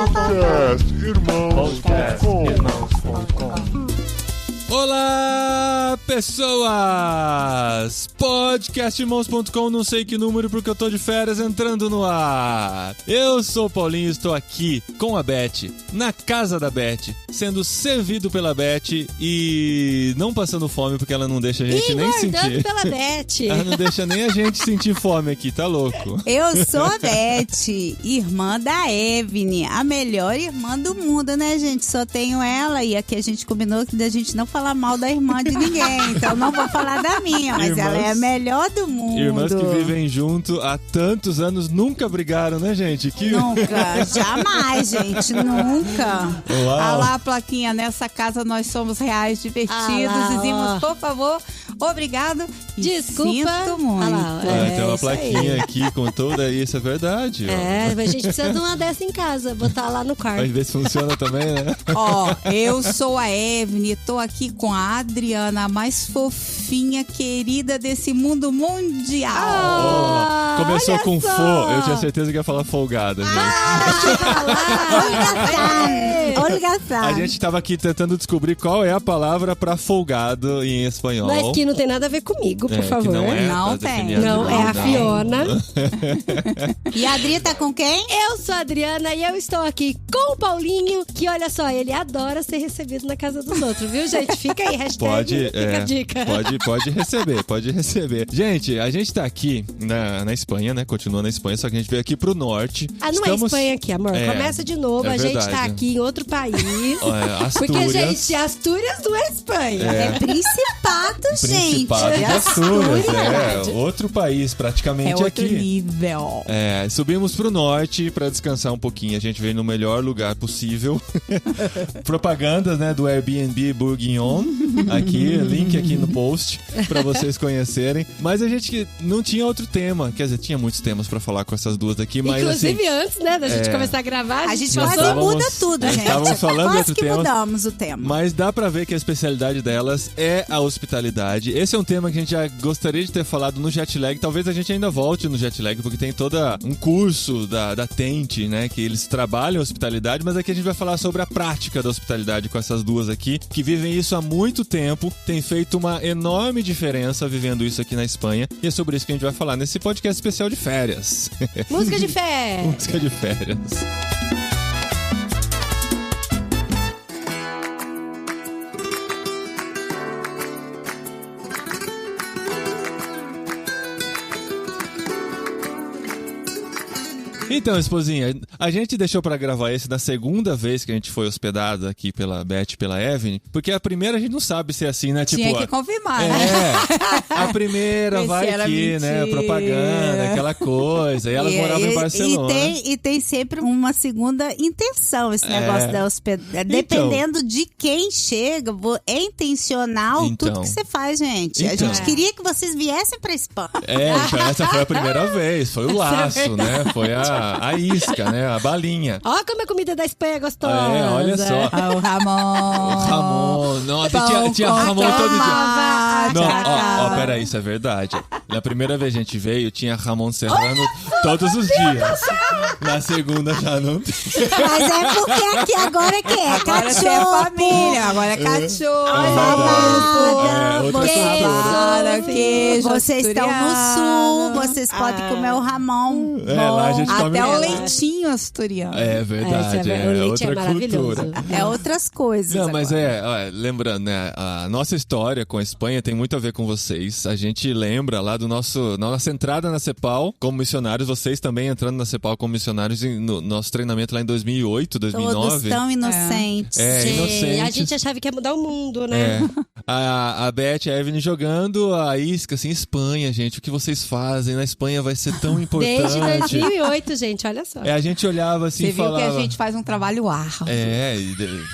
Podcastirmãos.com. Olá, pessoas! Podcastirmãos.com, não sei que número porque eu tô de férias, entrando no ar. Eu sou o Paulinho e estou aqui com a Beth, na casa da Beth, sendo servido pela Beth e não passando fome porque ela não deixa a gente nem sentir. pela Beth. Ela não deixa nem a gente sentir fome aqui, tá louco? Eu sou a Beth, irmã da Evne, a melhor irmã do mundo, né, gente? Só tenho ela e aqui a gente combinou que a gente não falar mal da irmã de ninguém, então não vou falar da minha, mas ela é a melhor do mundo. Irmãs que vivem junto há tantos anos nunca brigaram, né, gente? Nunca, jamais, gente, nunca. Uau. Ah lá a plaquinha, nessa casa nós somos reais, divertidos, dizemos, por favor, obrigado e Desculpa. sinto muito. Tem uma isso aí. plaquinha aqui com toda isso, é verdade. É, mas a gente precisa de uma dessa em casa, botar lá no quarto. Vai ver se funciona também, né? Ó, eu sou a Evne, tô aqui com a Adriana, a mais fofinha, querida desse mundo mundial. Começou olha com só. fô, eu tinha certeza que ia falar folgada, gente. Olga A gente tava aqui tentando descobrir qual é a palavra pra folgado em espanhol. Mas que não tem nada a ver comigo, por que favor. não é, Não pra tem. definir Não, é a não. Fiona. E a Adri tá com quem? Eu sou a Adriana e eu estou aqui com o Paulinho, que olha só, ele adora ser recebido na casa dos outros, viu, gente? Fica aí, hashtag, fica a dica. Pode receber. Gente, a gente tá aqui na Espanha, né? Continua na Espanha, só que a gente veio aqui pro norte. Ah, não é Espanha aqui, amor. Começa de novo, a gente tá aqui em outro país. Porque, Astúrias. gente, Astúrias não é Espanha. É Principado, gente. Principado de Astúrias, outro país praticamente É outro aqui. nível. Subimos pro norte pra descansar um pouquinho. A gente veio no melhor lugar possível. Propagandas, né, do Airbnb Bourguignon. Aqui, link aqui no post pra vocês conhecerem. Mas a gente não tinha outro tema. Quer dizer, tinha muitos temas pra falar com essas duas aqui, mas Inclusive, assim, antes, né, da gente começar a gravar, A gente Nós quase muda tudo, gente. estávamos falando de Quase outro que tema. mudamos o tema. Mas dá pra ver que a especialidade delas é a hospitalidade. Esse é um tema que a gente já gostaria de ter falado no Jetlag. Talvez a gente ainda volte no Jetlag, porque tem todo um curso da Tente, né? Que eles trabalham a hospitalidade, mas aqui a gente vai falar sobre a prática da hospitalidade com essas duas aqui, que vivem isso há muito tempo, tem feito uma enorme diferença vivendo isso aqui na Espanha. E é sobre isso que a gente vai falar nesse podcast especial de férias. música de fé. Música de férias. Então, esposinha, a gente deixou pra gravar esse da segunda vez que a gente foi hospedado aqui pela Beth e pela Evne, porque a primeira a gente não sabe se é assim, né? Tinha Tipo, que confirmar, né? a primeira Esse vai era aqui, né? mentira. Propaganda, aquela coisa. E elas moravam em Barcelona. E tem sempre uma segunda intenção esse negócio da hospedagem. Dependendo de quem chega, é intencional tudo que você faz, gente. A gente queria que vocês viessem pra Espanha. Então essa foi a primeira vez. Foi o laço, né? Foi a isca, né? A balinha. Ó como a comida da Espanha é gostosa. Olha só. O Ramon. Nossa, tinha Ramon todo dia. Não, Tchau. peraí, isso é verdade. Na primeira vez que a gente veio, tinha Ramon Serrano todos os dias. Na segunda já não tem. Mas é porque aqui agora que é Agora cachorro. tem família, agora é cachorro. Outra Para que Queijo vocês estão no sul, vocês podem comer o Ramon. Lá a gente come... Até o leitinho asturiano. É verdade, o leite outra é maravilhoso. cultura. É outras coisas. Não, mas agora. lembrando, né, a nossa história com a Espanha tem muito a ver com vocês. A gente lembra lá da nossa entrada na CEPAL como missionários, vocês também entrando na CEPAL como missionários no nosso treinamento lá em 2008, 2009. Todos tão inocentes. Inocentes. A gente achava que ia mudar o mundo, né? A Beth e a Evne jogando a isca, assim, Espanha, gente, o que vocês fazem na Espanha vai ser tão importante. Desde 2008, gente, olha só. A gente olhava assim Você e viu falava... que a gente faz um trabalho árduo.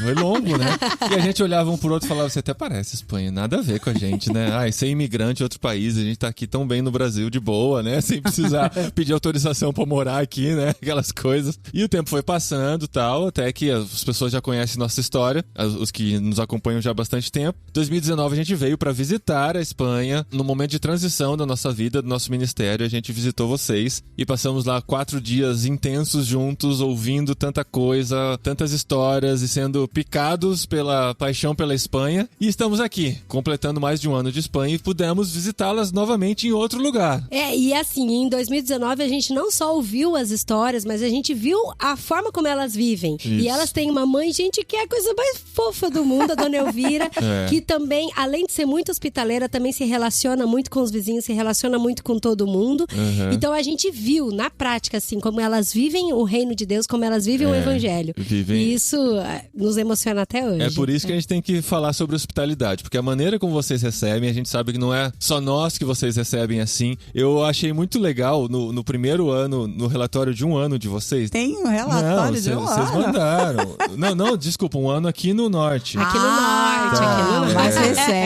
Foi longo, né? E a gente olhava um pro outro e falava, você até parece Espanha, nada a ver com a gente, né? Ser imigrante em outro país, a gente tá aqui tão bem no Brasil, de boa, né? Sem precisar pedir autorização pra morar aqui, né? Aquelas coisas. E o tempo foi passando e tal, até que as pessoas já conhecem nossa história, os que nos acompanham já há bastante tempo. 2019 2019 a gente veio pra visitar a Espanha. No momento de transição da nossa vida, do nosso ministério, a gente visitou vocês e passamos lá 4 dias intensos juntos, ouvindo tanta coisa, tantas histórias e sendo picados pela paixão pela Espanha. E estamos aqui, completando mais de um ano de Espanha e pudemos visitá-las novamente em outro lugar. E assim, em 2019 a gente não só ouviu as histórias, mas a gente viu a forma como elas vivem. Isso. E elas têm uma mãe, gente, que é a coisa mais fofa do mundo, a Dona Elvira, que também, além de ser muito hospitaleira, também se relaciona muito com os vizinhos, se relaciona muito com todo mundo. Então a gente viu, na prática, assim, como elas vivem o reino de Deus, como elas vivem o evangelho. E isso nos emociona até hoje. É por isso que a gente tem que falar sobre hospitalidade, porque a maneira como vocês recebem, a gente sabe que não é só nós que vocês recebem assim. Eu achei muito legal no primeiro ano, no relatório de um ano de vocês. Tem um relatório de um ano? Vocês mandaram. Não, desculpa, um ano aqui no norte. Aqui no norte, aqui no norte. Mais recente.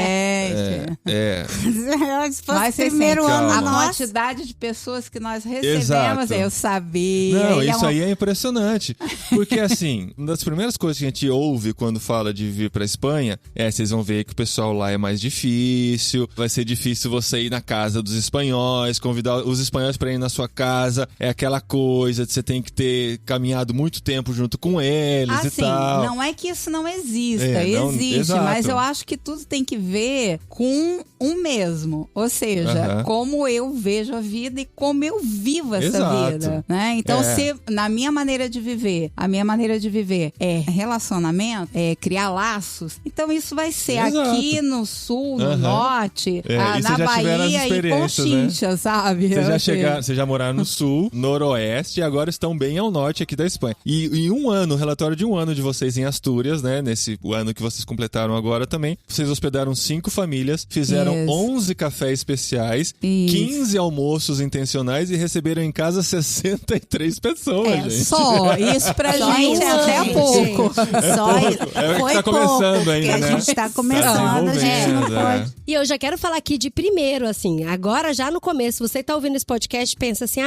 Se fosse Mais primeiro recente. ano A nosso. quantidade de pessoas que nós recebemos, Exato. eu sabia. Não, Ele isso aí é impressionante. Porque, assim, uma das primeiras coisas que a gente ouve quando fala de vir pra Espanha vocês vão ver que o pessoal lá é mais difícil, vai ser difícil você ir na casa dos espanhóis, convidar os espanhóis pra ir na sua casa, é aquela coisa de você tem que ter caminhado muito tempo junto com eles e assim, tal. não é que isso não exista, Não, existe, exato. mas eu acho que tudo tem que ver com um mesmo, ou seja, como eu vejo a vida e como eu vivo essa Exato. vida, né? Então, se na minha maneira de viver, a minha maneira de viver é relacionamento, é criar laços, então isso vai ser Exato. aqui no sul, no norte, E na vocês já tiveram as Bahia e experiências, Conchincha, sabe? Vocês já moraram no sul, noroeste e agora estão bem ao norte aqui da Espanha. E em um ano, o relatório de um ano de vocês em Astúrias, né? Nesse ano que vocês completaram agora também, vocês hospedaram 5 famílias, fizeram 11 cafés especiais, 15 almoços intencionais e receberam em casa 63 pessoas, gente. Só isso pra gente é até pouco. Só isso. É que tá pouco, começando ainda, porque né? a gente tá começando, a gente não pode. E eu já quero falar aqui de primeiro, assim, agora já no começo, você tá ouvindo esse podcast e pensa assim,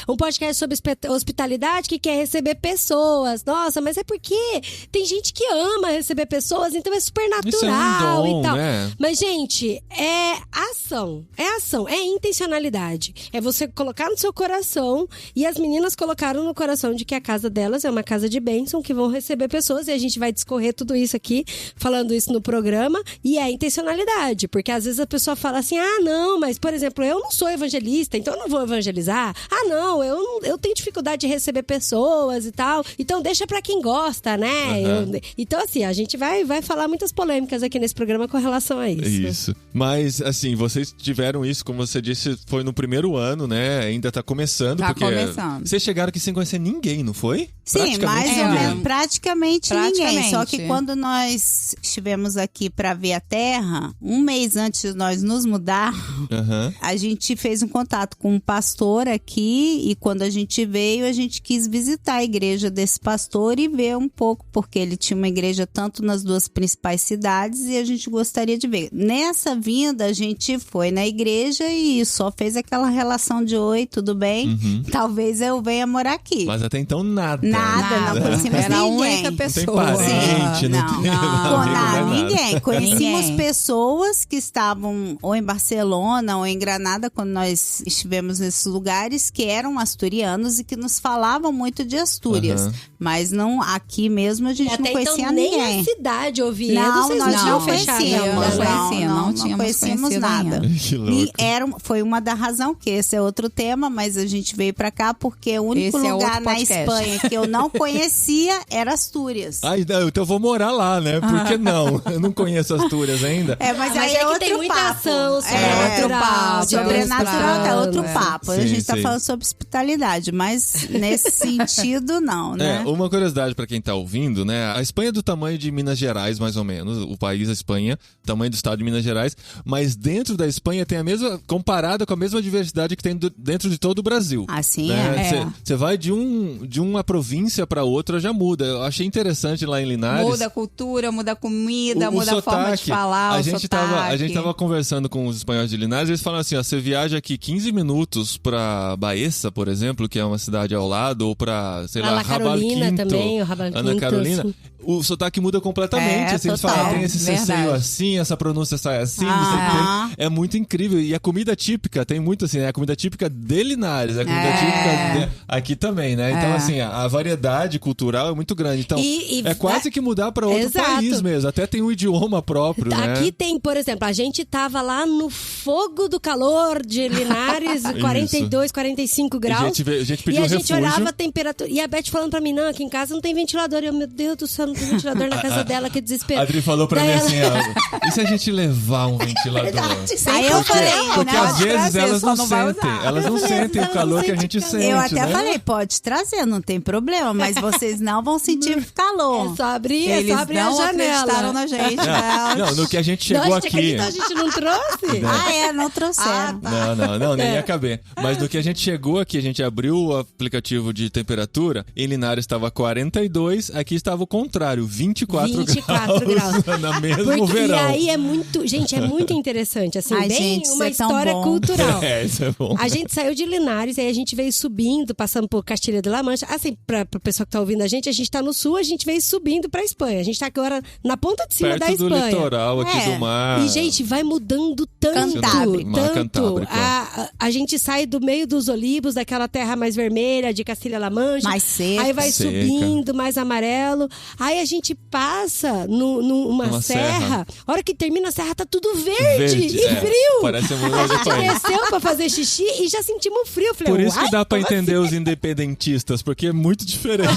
um podcast sobre hospitalidade que quer receber pessoas. Nossa, mas é porque tem gente que ama receber pessoas, então é super natural Isso é um dom, e tal. né? Mas, gente, é ação, é intencionalidade. É você colocar no seu coração, e as meninas colocaram no coração de que a casa delas é uma casa de bênção, que vão receber pessoas, e a gente vai discorrer tudo isso aqui, falando isso no programa, e é intencionalidade, porque às vezes a pessoa fala assim, não, mas, por exemplo, eu não sou evangelista, então eu não vou evangelizar. Não, eu tenho dificuldade de receber pessoas e tal, então deixa pra quem gosta, né? Então, assim, a gente vai falar muitas polêmicas aqui nesse programa com relação a isso. Isso. Mas, assim, vocês tiveram isso, como você disse, foi no primeiro ano, né? Ainda tá começando. Tá porque começando. Vocês chegaram aqui sem conhecer ninguém, não foi? Sim, mais ou menos. Praticamente ninguém. Praticamente. Só que quando nós estivemos aqui pra ver a terra, um mês antes de nós nos mudar, a gente fez um contato com um pastor aqui, e quando a gente veio, a gente quis visitar a igreja desse pastor e ver um pouco, porque ele tinha uma igreja tanto nas 2 principais cidades e a gente gostaria de ver. Nessa vinda, a gente foi na igreja e só fez aquela relação de oi, tudo bem? Talvez eu venha morar aqui. Mas até então nada. Nada, não conhecemos Era a ninguém. única pessoa. Não tem parente, não tem nada. Ninguém. Conhecemos Ninguém. pessoas que estavam ou em Barcelona ou em Granada, quando nós estivemos nesses lugares, que eram asturianos e que nos falavam muito de Astúrias. Mas não, aqui mesmo a gente não conhecia então, ninguém. nem a cidade Oviedo, Não, vocês nós não fecharam. conhecíamos. Não conhecíamos conhecido nada. ainda. Que louco. Foi uma da razão, que esse é outro tema, mas a gente veio pra cá porque o único Esse é lugar outro na podcast. Espanha que eu não conhecia era Astúrias. Então eu vou morar lá, né? Por que não? Eu não conheço Astúrias ainda. Mas Mas aí é que outro tem muita papo. ação outro sobrenatural. papo, Sobrenatural é outro papo. Sim, A gente tá sim. falando sobre hospitalidade, mas nesse sentido, não, né? Uma curiosidade pra quem tá ouvindo, né? A Espanha é do tamanho de Minas Gerais, mais ou menos. O país, a Espanha, tamanho do estado de Minas Minas Gerais, mas dentro da Espanha tem a mesma, comparada com a mesma diversidade que tem dentro de todo o Brasil. Assim Você vai de uma província para outra, já muda. Eu achei interessante lá em Linares. Muda a cultura, muda a comida, muda sotaque, a forma de falar, a gente tava conversando com os espanhóis de Linares, eles falam assim, ó, você viaja aqui 15 minutos pra Baeza, por exemplo, que é uma cidade ao lado, ou pra, sei lá, Rabal Quinto, também, o Rabal Ana Quinto, Carolina. assim. O sotaque muda completamente. Assim, eles falam, tem esse ceceio assim, essa pronúncia sai assim, não sei o que. É muito incrível. E a comida típica, tem muito assim, né? A comida típica de Linares, a comida típica aqui também, né? Então, assim, a variedade cultural é muito grande. Então, é quase que mudar para outro país mesmo. Até tem um idioma próprio, né? Aqui tem, por exemplo, a gente tava lá no fogo do calor de Linares, 42, 45 graus. A gente pediu e a gente refúgio. olhava a temperatura. E a Beth falando pra mim, não, aqui em casa não tem ventilador. E eu, meu Deus do céu, não tem ventilador na casa dela, que desespero. A Adri falou pra mim assim, ó, e se a gente levar um ventilador? Aí eu falei, porque não, às vezes elas não vai sentem. usar. Elas não sentem o calor que a gente sente. Eu até né? falei, pode trazer, não tem problema, mas vocês não vão sentir calor. É só abrir, Eles a não janela. acreditaram na gente. Não, no que a gente chegou Não, aqui. a gente não trouxe? Não trouxeram. Não, nem ia caber. Mas no que a gente chegou aqui, a gente abriu o aplicativo de temperatura, em Linares estava 42, aqui estava o contrário, 24 graus. Na mesmo verão. E aí é muito, gente, é muito interessante, assim, Ai, bem gente, uma isso é tão história bom. cultural. Isso é bom. A gente saiu de Linares, aí a gente veio subindo, passando por Castilha de La Mancha. Assim, pra pessoa que tá ouvindo a gente tá no sul, a gente veio subindo pra Espanha. A gente tá agora na ponta de cima Perto da Espanha. do litoral aqui do mar. E, gente, vai mudando tanto. Mar Cantábrico. A gente sai do meio dos olivos, daquela terra mais vermelha, de Castilha-La Mancha. Mais seca. Aí vai Seca. subindo, mais amarelo. Aí a gente passa numa serra. A hora que termina a serra, tá tudo verde e frio. Parece muito A gente Espanha. desceu pra fazer xixi e já sentimos frio. Eu falei, Por isso que dá pra como entender assim? os independentistas, porque é muito diferente.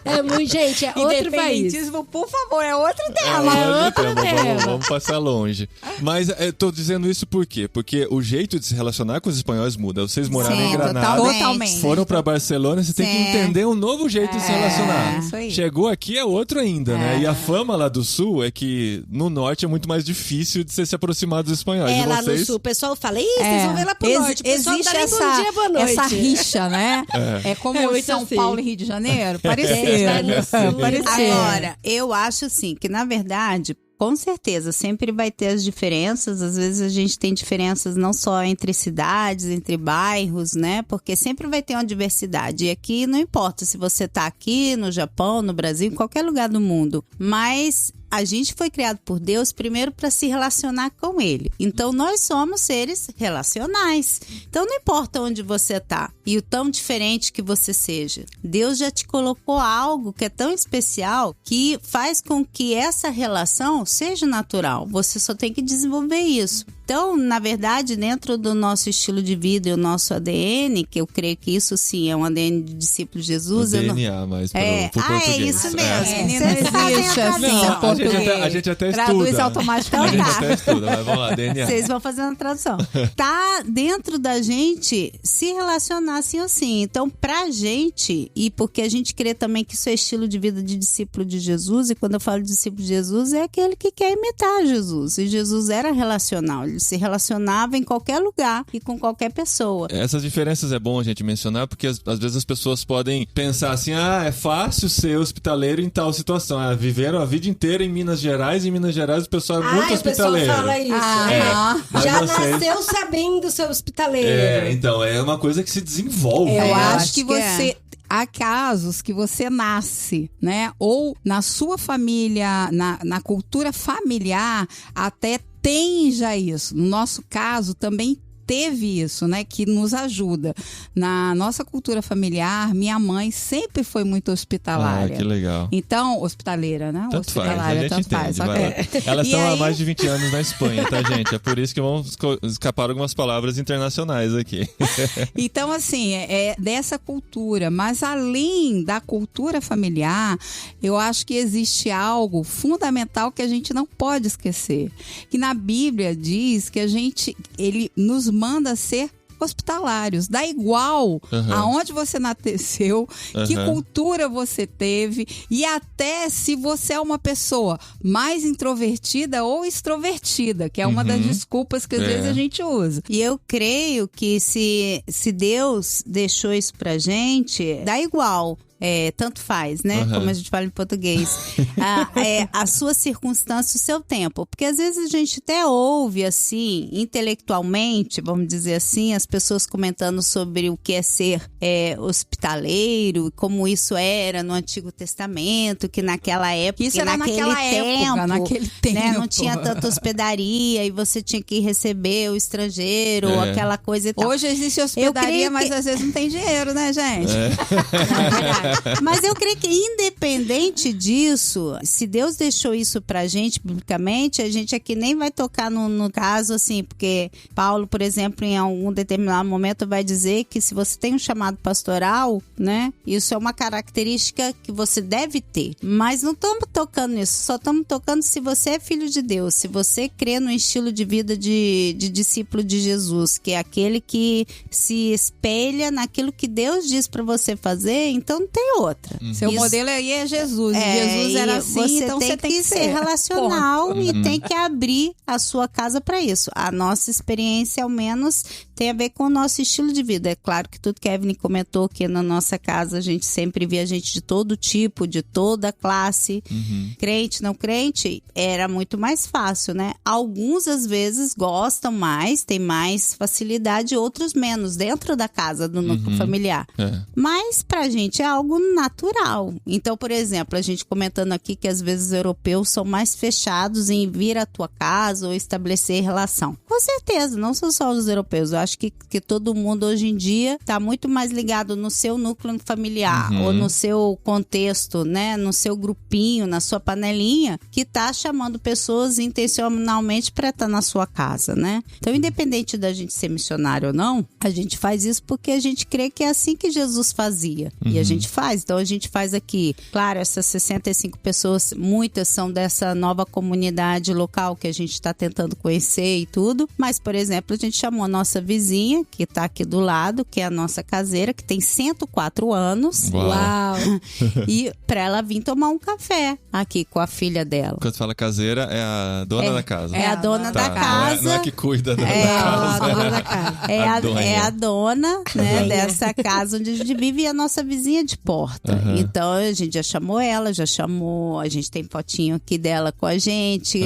É muito, gente, é outro país. Independentismo, por favor, é outro tema. É outro tema. Vamos passar longe. Mas eu tô dizendo isso por quê? Porque o jeito de se relacionar com os espanhóis muda. Vocês moraram em Granada, totalmente. foram pra Barcelona, você tem que entender um novo jeito de se relacionar. Isso aí. Chegou aqui é outro ainda, né? E a fama lá do sul é que no norte é muito mais difícil de você se aproximar dos espanhóis. É, de lá vocês, no sul, o pessoal fala, vocês vão ver lá pro norte. O pessoal Existe dá nem bom dia, boa noite. essa rixa, né? É como É muito São assim. Paulo e Rio de Janeiro. Parecido. É, no sul. Parecido. Agora, eu acho assim, que na verdade, com certeza, sempre vai ter as diferenças. Às vezes a gente tem diferenças não só entre cidades, entre bairros, né? Porque sempre vai ter uma diversidade. E aqui não importa se você tá aqui no Japão, no Brasil, em qualquer lugar do mundo. Mas a gente foi criado por Deus primeiro para se relacionar com Ele. Então, nós somos seres relacionais. Então, não importa onde você tá e o tão diferente que você seja. Deus já te colocou algo que é tão especial que faz com que essa relação seja natural. Você só tem que desenvolver isso. Então, na verdade, dentro do nosso estilo de vida e o nosso ADN, que eu creio que isso sim é um ADN de discípulo de Jesus. O DNA, mas pro português. É isso mesmo. Menina, Vocês fazem existe a assim, tradução. ó, português. A gente até estuda. Traduz A automaticamente. gente até estuda, mas vamos lá, DNA. Vocês vão fazendo a tradução. Tá dentro da gente se relacionar assim ou assim. Então, pra gente, e porque a gente crê também que isso é estilo de vida de discípulo de Jesus, e quando eu falo de discípulo de Jesus, é aquele que quer imitar Jesus. E Jesus era relacional, ele se relacionava em qualquer lugar e com qualquer pessoa. Essas diferenças é bom a gente mencionar, porque às vezes as pessoas podem pensar assim, é fácil ser hospitaleiro em tal situação. Viveram a vida inteira em Minas Gerais, e em Minas Gerais o pessoal é muito o pessoal hospitaleiro. fala isso. Mas Já vocês- nasceu sabendo ser hospitaleiro. Então, é uma coisa que se desenvolve. Eu né? acho que é. você... Há casos que você nasce, né? Ou na sua família, na cultura familiar, até tem já isso. No nosso caso, também teve isso, né? Que nos ajuda. Na nossa cultura familiar, minha mãe sempre foi muito hospitalária. Que legal. Então, hospitaleira, né? Tanto faz, a Hospitalária, gente tanto entende. faz. Vai lá. Ok. Elas E estão há aí- mais de 20 anos na Espanha, tá, gente? É por isso que vão escapar algumas palavras internacionais aqui. Então, assim, é dessa cultura. Mas além da cultura familiar, eu acho que existe algo fundamental que a gente não pode esquecer. Que na Bíblia diz que ele nos manda ser hospitalários. Dá igual aonde você nasceu, que cultura você teve e até se você é uma pessoa mais introvertida ou extrovertida, que é uma das desculpas que às vezes a gente usa. E eu creio que se Deus deixou isso pra gente, dá igual. Tanto faz, né? Como a gente fala em português. A sua circunstância, o seu tempo. Porque às vezes a gente até ouve, assim, intelectualmente, vamos dizer assim, as pessoas comentando sobre o que é ser hospitaleiro, como isso era no Antigo Testamento, que naquela época, isso era naquele tempo, né, não tinha tanta hospedaria e você tinha que receber o estrangeiro, aquela coisa e tal. Hoje existe hospedaria, mas às vezes não tem dinheiro, né, gente? Mas eu creio que independente disso, se Deus deixou isso pra gente biblicamente, a gente aqui nem vai tocar no caso assim, porque Paulo, por exemplo, em algum determinado momento vai dizer que se você tem um chamado pastoral, né, isso é uma característica que você deve ter. Mas não estamos tocando nisso, só estamos tocando se você é filho de Deus, se você crê no estilo de vida de discípulo de Jesus, que é aquele que se espelha naquilo que Deus diz pra você fazer, então não tem outra. Seu modelo aí é Jesus. Jesus era assim, então você tem que ser relacional e tem que abrir a sua casa para isso. A nossa experiência, ao menos, tem a ver com o nosso estilo de vida. É claro que tudo que a Evelyn comentou, que na nossa casa a gente sempre via gente de todo tipo, de toda classe, crente, não crente, era muito mais fácil, né? Alguns, às vezes, gostam mais, têm mais facilidade, outros menos, dentro da casa, do núcleo familiar. Mas pra gente é algo natural. Então, por exemplo, a gente comentando aqui que às vezes os europeus são mais fechados em vir à tua casa ou estabelecer relação. Com certeza, não são só os europeus. Eu acho que todo mundo hoje em dia está muito mais ligado no seu núcleo familiar ou no seu contexto, né? No seu grupinho, na sua panelinha, que está chamando pessoas intencionalmente para estar na sua casa, né? Então, independente da gente ser missionário ou não, a gente faz isso porque a gente crê que é assim que Jesus fazia. E a gente faz. Então, a gente faz aqui. Claro, essas 65 pessoas, muitas são dessa nova comunidade local que a gente está tentando conhecer e tudo. Mas, por exemplo, a gente chamou a nossa vizinha, que está aqui do lado, que é a nossa caseira, que tem 104 anos. Uau! E para ela vir tomar um café aqui com a filha dela. Quando fala caseira, é a dona da casa. É a dona da casa. Não é que cuida da casa. A dona da casa. É a dona, né, dessa casa onde a gente vive e a nossa vizinha de porta. Então a gente já chamou ela, a gente tem fotinho aqui dela com a gente,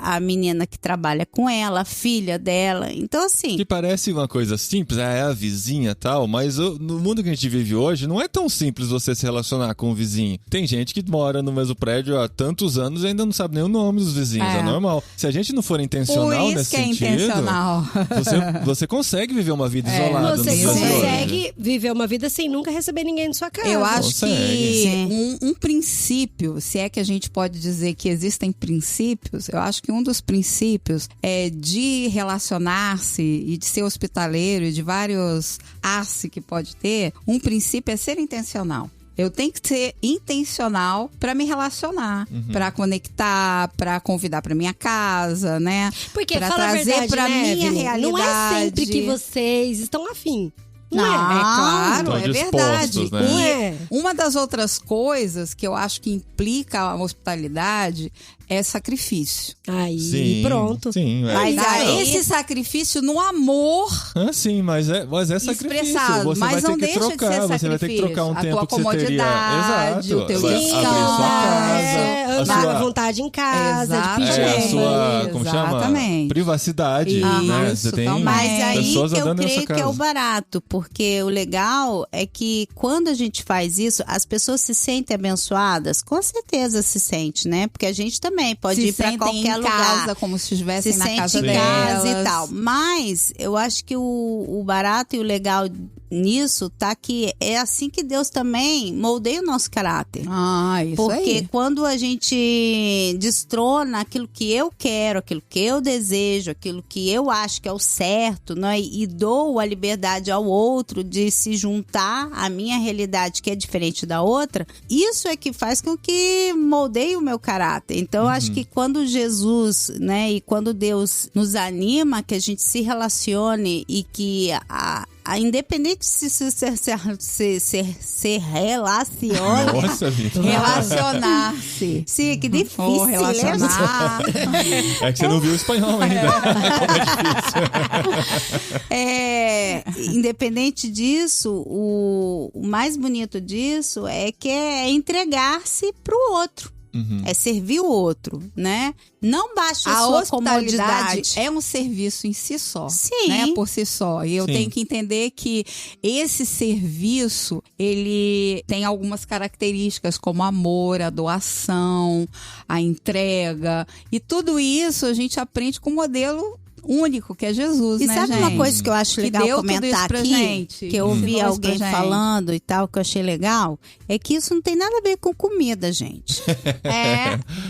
a menina que trabalha com ela, a filha dela. Então assim... Que parece uma coisa simples, é a vizinha e tal, mas no mundo que a gente vive hoje, não é tão simples você se relacionar com o vizinho. Tem gente que mora no mesmo prédio há tantos anos e ainda não sabe nem o nome dos vizinhos, é normal. Se a gente não for intencional nesse sentido, você consegue viver uma vida isolada. Você consegue viver uma vida sem nunca receber ninguém na sua casa. Eu acho que um princípio, se é que a gente pode dizer que existem princípios, eu acho que um dos princípios é de relacionar-se e de ser hospitaleiro e de vários as que pode ter, um princípio é ser intencional. Eu tenho que ser intencional para me relacionar, para conectar, para convidar para minha casa, né? Porque pra fala trazer a verdade, para né, minha Evelyn? realidade. Não é sempre que vocês estão afim. Não, é claro, Estão é verdade. né? E uma das outras coisas que eu acho que implica a hospitalidade é sacrifício. Aí, pronto. Sim, Mas esse sacrifício no amor. Sim, mas é sacrifício. Expressado, você mas vai não ter que deixa trocar, de ser você vai ter que trocar um a tempo tua que você teria. comodidade, Exato. o teu Vai descanso. abrir sua casa, andar à vontade em casa, Exatamente. de a pijama. sua, como chama? Exatamente. Privacidade, né? Você tem Mas aí pessoas que eu andando na sua creio que casa. é o barato, porque o legal é que quando a gente faz isso, as pessoas se sentem abençoadas, com certeza se sente, né? Porque a gente também pode ir para qualquer lugar. Casa, como se estivessem na casa delas. delas E tal. Mas eu acho que o barato e o legal nisso tá que é assim que Deus também moldeia o nosso caráter. Isso Porque aí. quando a gente destrona aquilo que eu quero, aquilo que eu desejo, aquilo que eu acho que é o certo, né? E dou a liberdade ao outro de se juntar à minha realidade, que é diferente da outra, isso é que faz com que moldeie o meu caráter. Então, eu acho que quando Jesus, né, e quando Deus nos anima, que a gente se relacione e que independente de se relacione. Nossa, Vitor. Relacionar-se. Sim, que difícil. Ou relacionar. É que você não viu o espanhol ainda. Como é difícil. Independente disso, o mais bonito disso é que é entregar-se pro outro. É servir o outro, né? Não baixa a sua hospitalidade comodidade. é um serviço em si só, Sim. né? Por si só. E eu Sim. tenho que entender que esse serviço, ele tem algumas características como amor, a doação, a entrega. E tudo isso a gente aprende com o modelo único, que é Jesus, E né, sabe gente? uma coisa que eu acho legal deu tudo comentar isso pra aqui? gente, Que eu ouvi ensinou isso alguém pra gente. falando e tal, que eu achei legal, é que isso não tem nada a ver com comida, gente.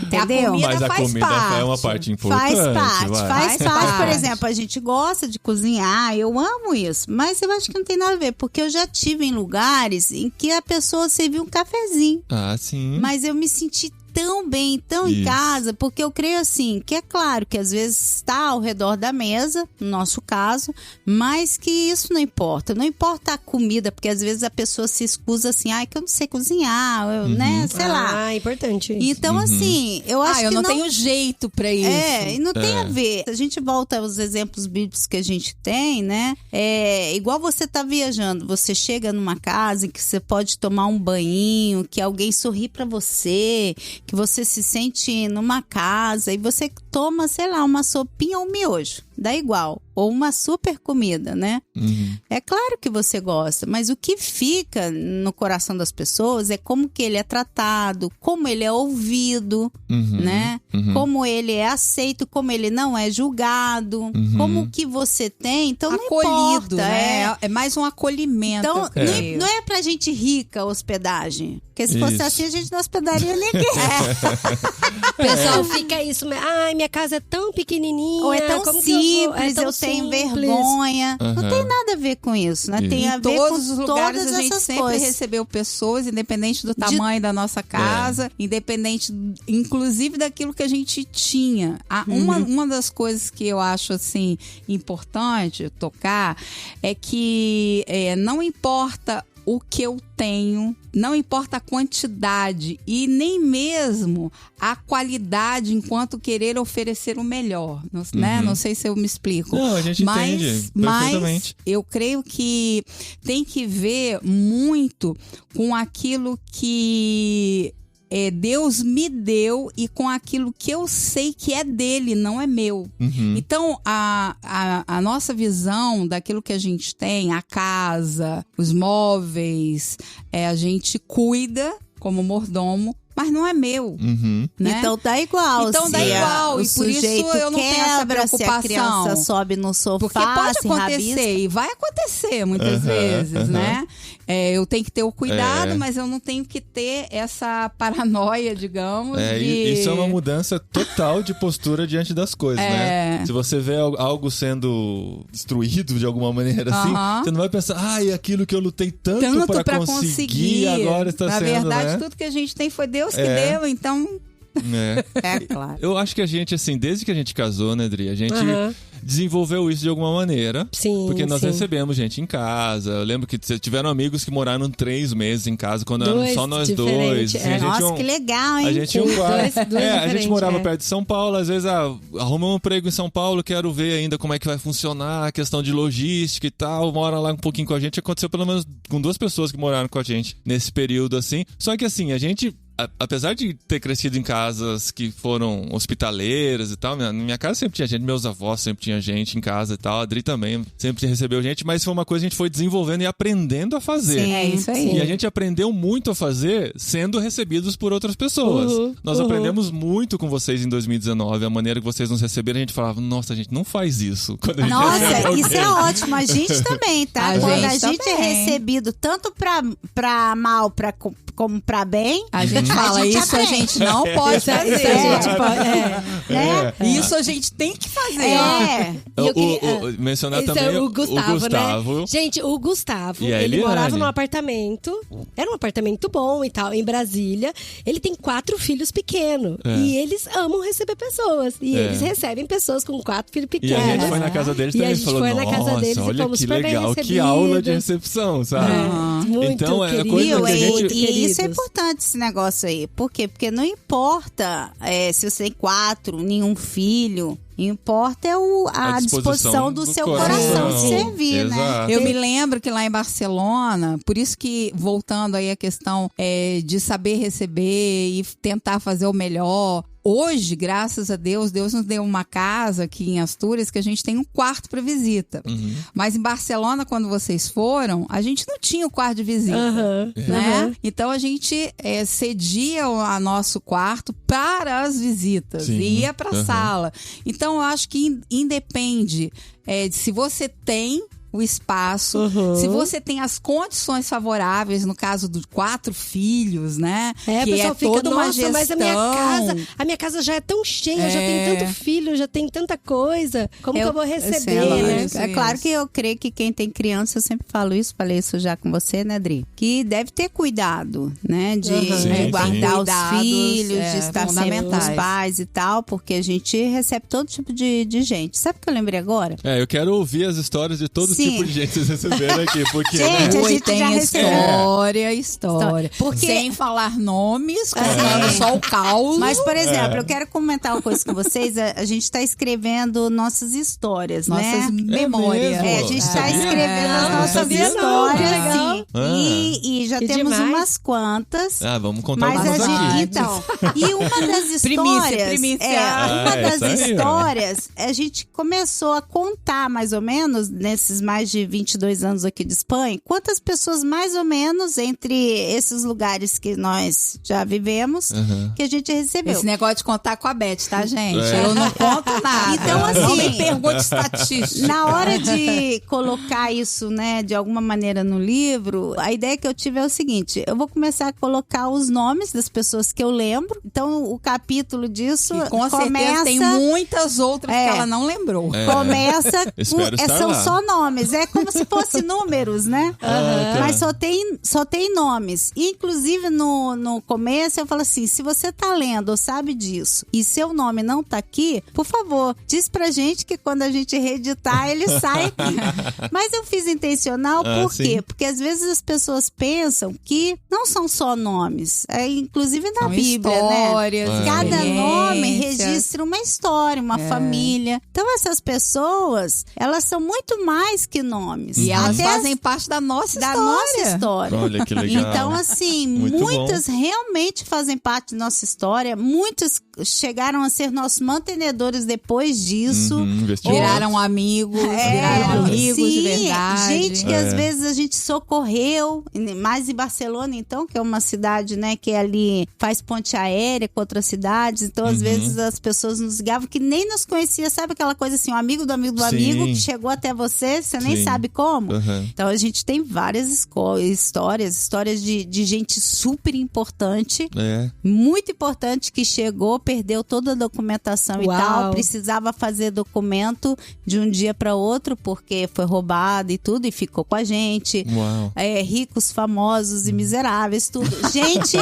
Entendeu? A comida Mas a faz comida parte. é uma parte importante. Faz parte, vai. faz parte. Por parte. exemplo, a gente gosta de cozinhar, eu amo isso, mas eu acho que não tem nada a ver, porque eu já tive em lugares em que a pessoa serviu um cafezinho, Ah, sim. mas eu me senti tão bem, tão em Isso. casa, porque eu creio assim, que é claro que às vezes está ao redor da mesa, no nosso caso, mas que isso não importa. Não importa a comida, porque às vezes a pessoa se excusa assim, que eu não sei cozinhar, né, sei lá. Ah, importante isso. Então, assim, eu acho eu que não tenho jeito pra isso. e não tem a ver. A gente volta aos exemplos bíblicos que a gente tem, né? Igual você tá viajando, você chega numa casa em que você pode tomar um banho, que alguém sorri pra você, que você se sente numa casa e você toma, sei lá, uma sopinha ou um miojo. Dá igual. Ou uma super comida, né? É claro que você gosta, mas o que fica no coração das pessoas é como que ele é tratado, como ele é ouvido, né? Como ele é aceito, como ele não é julgado, como que você tem. Então não Acolhido, importa, né? É mais um acolhimento. Então, eu creio. não é pra gente rica a hospedagem. Porque se fosse Isso. assim, a gente não hospedaria ninguém. O pessoal fica isso, ai, minha casa é tão pequenininha. Ou é tão como que eu vou? simples, tão eu tenho simples. vergonha. Não tem nada a ver com isso, né? Isso. Tem a Em ver todos com os lugares todas a gente essas sempre coisas. recebeu pessoas, independente do tamanho da nossa casa, independente, inclusive daquilo que a gente tinha. Uma das coisas que eu acho assim importante tocar é que não importa o que eu tenho, não importa a quantidade e nem mesmo a qualidade enquanto querer oferecer o melhor, né? Não sei se eu me explico. Não, a gente entende perfeitamente. Eu creio que tem que ver muito com aquilo que Deus me deu e com aquilo que eu sei que é dele, não é meu. Então, a nossa visão daquilo que a gente tem, a casa, os móveis, a gente cuida como mordomo, mas não é meu, né? Então dá igual. Então se dá igual, o e por isso sujeito eu não tenho essa quebra, se a preocupação. criança sobe no sofá, Porque pode se acontecer, rabisca. e vai acontecer muitas vezes, né? Eu tenho que ter o cuidado, mas eu não tenho que ter essa paranoia, digamos. Isso é uma mudança total de postura diante das coisas, né? Se você vê algo sendo destruído de alguma maneira assim, você não vai pensar, aquilo que eu lutei tanto para conseguir, agora está Na sendo, verdade, né? tudo que a gente tem foi Deus que deu, então... É claro. Eu acho que a gente, assim, desde que a gente casou, né, Dri? A gente desenvolveu isso de alguma maneira. Sim, porque nós sim. recebemos gente em casa. Eu lembro que tiveram amigos que moraram 3 meses em casa, quando éramos só nós diferentes, dois. Assim, a gente Nossa, que legal, hein? A gente tinha um quarto. Dois a gente diferentes, morava perto de São Paulo, às vezes arruma um emprego em São Paulo, quero ver ainda como é que vai funcionar a questão de logística e tal. Mora lá um pouquinho com a gente. Aconteceu pelo menos com 2 pessoas que moraram com a gente nesse período, assim. Só que assim, a gente apesar de ter crescido em casas que foram hospitaleiras e tal, minha casa sempre tinha gente, meus avós sempre tinha gente em casa e tal, a Adri também sempre recebeu gente, mas foi uma coisa que a gente foi desenvolvendo e aprendendo a fazer. Sim, é isso aí. E a gente aprendeu muito a fazer sendo recebidos por outras pessoas. Nós aprendemos muito com vocês em 2019, a maneira que vocês nos receberam, a gente falava, nossa, a gente não faz isso. Quando a gente Nossa, isso é ótimo. A gente também, tá? Quando a gente é também. recebido tanto pra mal como pra bem, A gente fala, isso a gente não pode fazer. Isso a gente pode, né? Isso a gente tem que fazer. É. E eu queria- mencionar Esse também é o Gustavo, Gustavo. né? Gente, o Gustavo, E a ele Eliane. morava num apartamento, era um apartamento bom e tal, em Brasília. Ele tem 4 filhos pequenos. E eles amam receber pessoas. E eles recebem pessoas com 4 filhos E pequenos. a gente foi na casa deles E também a e gente falou, foi na casa nossa, deles e olha fomos que super bem legal, que recebidos. aula de recepção, sabe? Muito Então, é querido, coisa que a gente... muito E isso é queridos. importante, esse negócio aí. Por quê? Porque não importa se você tem 4, nenhum filho. Importa a disposição do seu coração de servir, né? Exato. Eu me lembro que lá em Barcelona, por isso que, voltando aí a questão de saber receber e tentar fazer o melhor. Hoje, graças a Deus, Deus nos deu uma casa aqui em Astúrias que a gente tem um quarto para visita. Mas em Barcelona, quando vocês foram, a gente não tinha o quarto de visita. Né? Então a gente cedia o nosso quarto para as visitas e ia para a sala. Então eu acho que independe de se você tem o espaço, se você tem as condições favoráveis, no caso dos 4 filhos, né? O que pessoal é fica, toda uma nossa, gestão. mas a minha casa já é tão cheia, já tem tanto filho, já tem tanta coisa. Como que eu vou receber, né? Isso, É claro isso. que eu creio que quem tem criança, eu sempre falo isso, falei isso já com você, né, Dri? Que deve ter cuidado, né? De Sim, guardar os Cuidados, filhos, de estar sempre com os fundamentais. pais e tal, porque a gente recebe todo tipo de gente. Sabe o que eu lembrei agora? Eu quero ouvir as histórias de todo Sim. tipo de gente que vocês receberam aqui, porque... Gente, né? a gente tem já recebeu. história. Porque- Sem falar nomes, contando só o caos. Mas, por exemplo, eu quero comentar uma coisa com vocês. A gente está escrevendo nossas histórias, nossas né? memórias. mesmo? A gente está Sabia? escrevendo as Não nossas sabia não, histórias, que legal. sim. Ah. E já Que temos demais. umas quantas. Vamos contar Mas algumas a aqui. gente, então, e uma das histórias, Primícia. uma das isso aí, ó. histórias, a gente começou a contar mais ou menos nesses mais de 22 anos aqui de Espanha, quantas pessoas mais ou menos entre esses lugares que nós já vivemos, que a gente recebeu. Esse negócio de contar com a Beth, tá, gente? É. Eu não conto nada. Então, assim, não me pergunte estatística. Na hora de colocar isso, né, de alguma maneira no livro, a ideia que eu tive é o seguinte: eu vou começar a colocar os nomes das pessoas que eu lembro. Então, o capítulo disso E com certeza começa... tem muitas outras É. que ela não lembrou. Começa Espero estar são lá. só nomes, é como se fosse números, né? tá. Mas só tem nomes. E, inclusive no começo eu falo assim: se você tá lendo ou sabe disso e seu nome não tá aqui, por favor, diz pra gente que quando a gente reeditar ele sai aqui. Mas eu fiz intencional, por sim. quê? Porque às vezes as pessoas pensam que não são só nomes, inclusive na São Bíblia, né? histórias, Cada nome experiências. registra uma história, uma família. Então essas pessoas, elas são muito mais que nomes. E elas Até fazem parte da nossa da história. nossa história. Olha que legal. Então, assim, Muito muitas realmente fazem parte da nossa história. Muitas chegaram a ser nossos mantenedores depois disso. Viraram amigos, viraram amigos sim, de verdade. Gente que às vezes a gente socorreu, mais em Barcelona, então, que é uma cidade, né, que ali faz ponte aérea com outras cidades. Então, às vezes as pessoas nos ligavam que nem nos conhecia, sabe aquela coisa assim, um amigo do amigo do Sim. amigo que chegou até você nem Sim. sabe como. Uhum. Então, a gente tem várias histórias de gente super importante, muito importante, que chegou, perdeu toda a documentação e Uau. tal, precisava fazer documento de um dia para outro porque foi roubado e tudo, e ficou com a gente. Uau. Ricos, famosos e miseráveis, tudo. Gente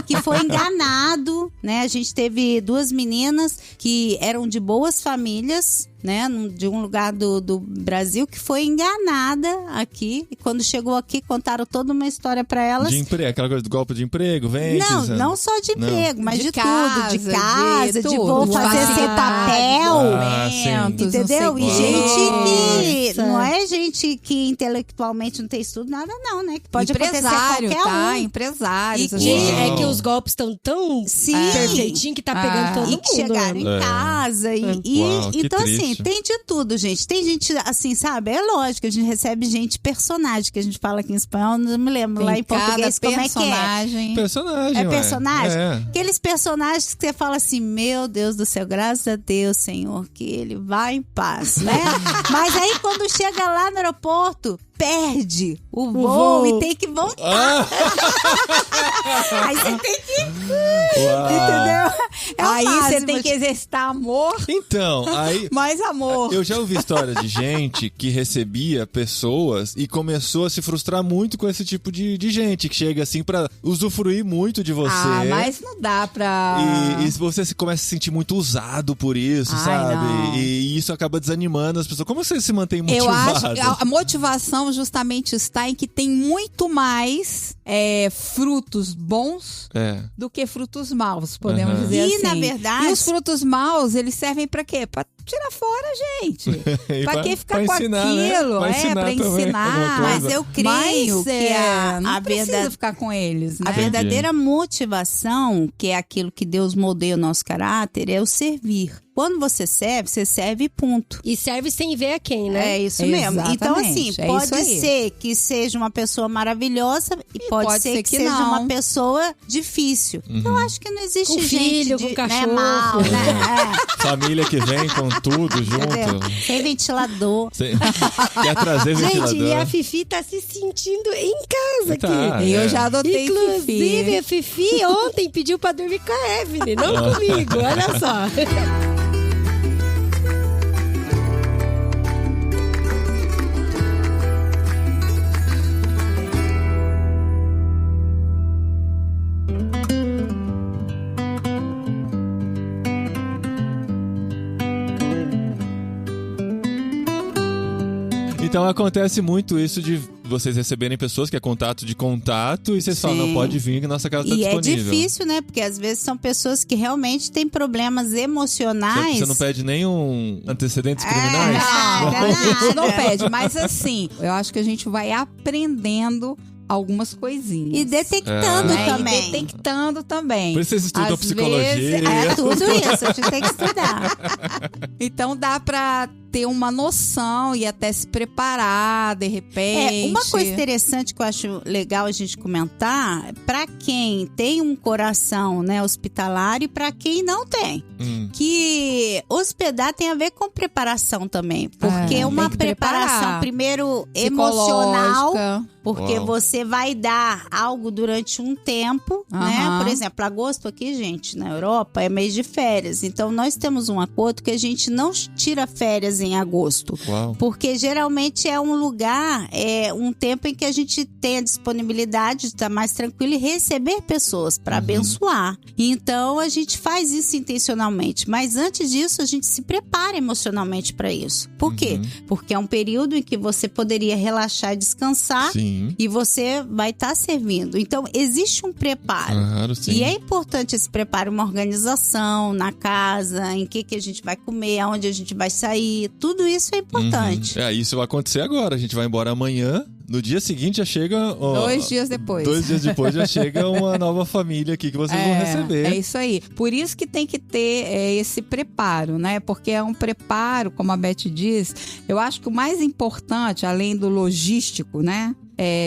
que foi enganado, né? A gente teve 2 meninas que eram de boas famílias né, de um lugar do Brasil, que foi enganada aqui. E quando chegou aqui, contaram toda uma história pra elas. De emprego, aquela coisa do golpe de emprego, vem. Não só de emprego, mas de casa, tudo. De casa, de vou fazer sem papel. Entendeu? E gente que não é gente que intelectualmente não tem estudo, nada não, né? Que pode acontecer a qualquer um. Empresários. E é que os golpes estão tão perfeitinho que tá pegando todo mundo. E que chegaram em casa. Então, assim, tem de tudo, gente. Tem gente, assim, sabe? É lógico, a gente recebe gente personagem, que a gente fala aqui em espanhol, não me lembro lá em português como é que é. Personagem, é personagem? Aqueles personagens que você fala assim, meu Deus do céu, graças a Deus, Senhor, que ele vai em paz, né? Mas aí quando chega lá no aeroporto, perde o voo e tem que voltar. Aí você tem que... Entendeu? Aí você tem que exercitar amor. Então, aí... Mais amor. Eu já ouvi história de gente que recebia pessoas e começou a se frustrar muito com esse tipo de gente, que chega assim pra usufruir muito de você. Mas não dá pra... E você começa a se sentir muito usado por isso, sabe? Não. E isso acaba desanimando as pessoas. Como você se mantém motivado? Eu acho que a motivação justamente está em que tem muito mais frutos bons do que frutos maus, podemos dizer assim. E, na verdade... E os frutos maus, eles servem pra quê? Pra tirar fora, gente. Pra que ficar com ensinar, aquilo? Né? Pra ensinar. Mas eu creio que não precisa ficar com eles, né? A verdadeira motivação, que é aquilo que Deus moldeia o nosso caráter, é o servir. Quando você serve e ponto. E serve sem ver a quem, né? É isso mesmo. Então, assim, pode ser que seja uma pessoa maravilhosa e pode ser que seja uma pessoa difícil. Eu acho que não existe com gente filho, com cachorro. Mal, né? Família que vem com tudo junto. Sem ventilador. Quer trazer ventilador. Gente, e a Fifi tá se sentindo em casa aqui. Eu já adotei Fifi. Inclusive, a Fifi ontem pediu pra dormir com a Evelyn, não comigo. Olha só. Então acontece muito isso de vocês receberem pessoas que é contato de contato e vocês falam, não pode vir que nossa casa está disponível. E é difícil, né? Porque às vezes são pessoas que realmente têm problemas emocionais. Você não pede nenhum antecedentes criminais? Não pede, mas assim, eu acho que a gente vai aprendendo algumas coisinhas. E detectando também. E detectando também. Por isso vocês estudam psicologia. Tudo isso, a gente tem que estudar. Então dá pra ter uma noção e até se preparar, de repente. Uma coisa interessante que eu acho legal a gente comentar, pra quem tem um coração, né, hospitalar e pra quem não tem. Que hospedar tem a ver com preparação também. Porque é uma preparação, primeiro, emocional. Porque você vai dar algo durante um tempo, né? Por exemplo, agosto aqui, gente, na Europa, é mês de férias. Então, nós temos um acordo que a gente não tira férias em agosto. Porque geralmente é um lugar, um tempo em que a gente tem a disponibilidade de estar mais tranquilo e receber pessoas para abençoar. Então, a gente faz isso intencionalmente. Mas antes disso, a gente se prepara emocionalmente para isso. Por quê? Porque é um período em que você poderia relaxar e descansar. Sim. E você vai estar servindo. Então, existe um preparo. Claro, sim. E é importante esse preparo, uma organização na casa, em que a gente vai comer, aonde a gente vai sair. Tudo isso é importante. Isso vai acontecer agora. A gente vai embora amanhã. No dia seguinte já chega... 2 dias depois. 2 dias depois já chega uma nova família aqui que vocês vão receber. É isso aí. Por isso que tem que ter esse preparo, né? Porque é um preparo, como a Beth diz. Eu acho que o mais importante, além do logístico, né?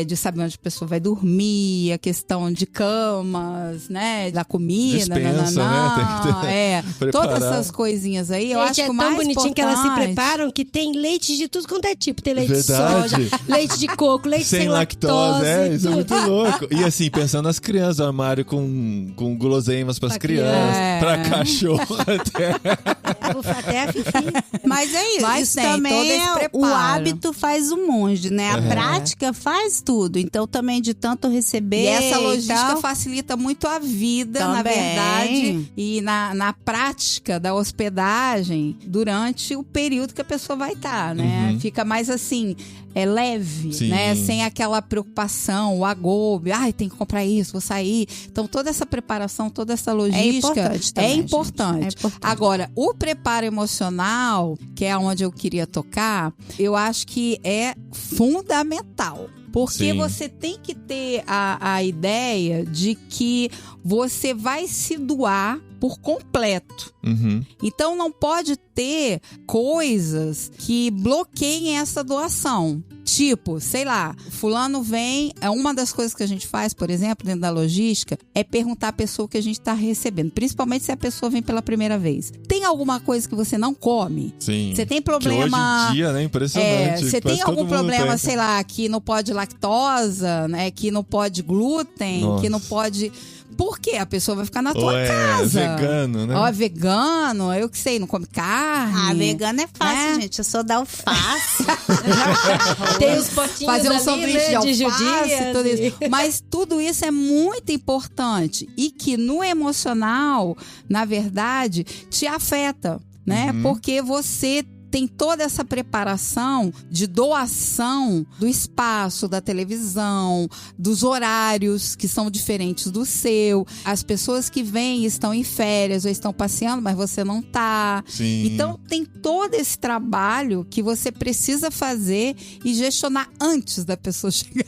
De saber onde a pessoa vai dormir, a questão de camas, né? Da comida, dispensa, né? Tem que ter todas essas coisinhas aí, eu acho que o mais tão bonitinho importante... que elas se preparam, que tem leite de tudo quanto é tipo. Tem leite de soja, leite de coco, leite sem lactose. Isso é muito louco. E assim, pensando nas crianças, o armário com guloseimas pras crianças, pra cachorro até a Fifi. Mas é isso. Mas isso também todo esse o hábito faz o monge, né? A prática faz faz tudo. Então, também de tanto receber. E essa logística tal, facilita muito a vida, na Também. verdade, e na prática da hospedagem durante o período que a pessoa vai estar, né? Fica mais assim, leve, Sim. né? Sem aquela preocupação, o agobio, tem que comprar isso, vou sair. Então, toda essa preparação, toda essa logística importante também, é gente. importante. É importante. Agora, o preparo emocional, que é onde eu queria tocar, eu acho que é fundamental. Porque Sim. você tem que ter a ideia de que você vai se doar por completo. Uhum. Então não pode ter coisas que bloqueiem essa doação. Tipo, sei lá, fulano vem, uma das coisas que a gente faz, por exemplo, dentro da logística, é perguntar à pessoa o que a gente está recebendo, principalmente se a pessoa vem pela primeira vez. Tem alguma coisa que você não come? Sim. Você tem Que hoje problema... em dia, né? Impressionante. Você Quase tem todo algum mundo problema, tem. sei lá, que não pode lactosa, né? Que não pode glúten, Nossa. que não pode... Por quê? A pessoa vai ficar na Ou tua casa. vegano, né? Ó, vegano, eu que sei, não come carne. vegano é fácil, né? gente. Eu sou da alface. Tem os potinhos Fazer um ali, sanduíche né, de alface, judias tudo e- isso. Mas tudo isso é muito importante e que no emocional, na verdade, te afeta, né? Porque você tem toda essa preparação de doação do espaço, da televisão, dos horários que são diferentes do seu. As pessoas que vêm estão em férias ou estão passeando, mas você não tá. Sim. Então tem todo esse trabalho que você precisa fazer e gestionar antes da pessoa chegar.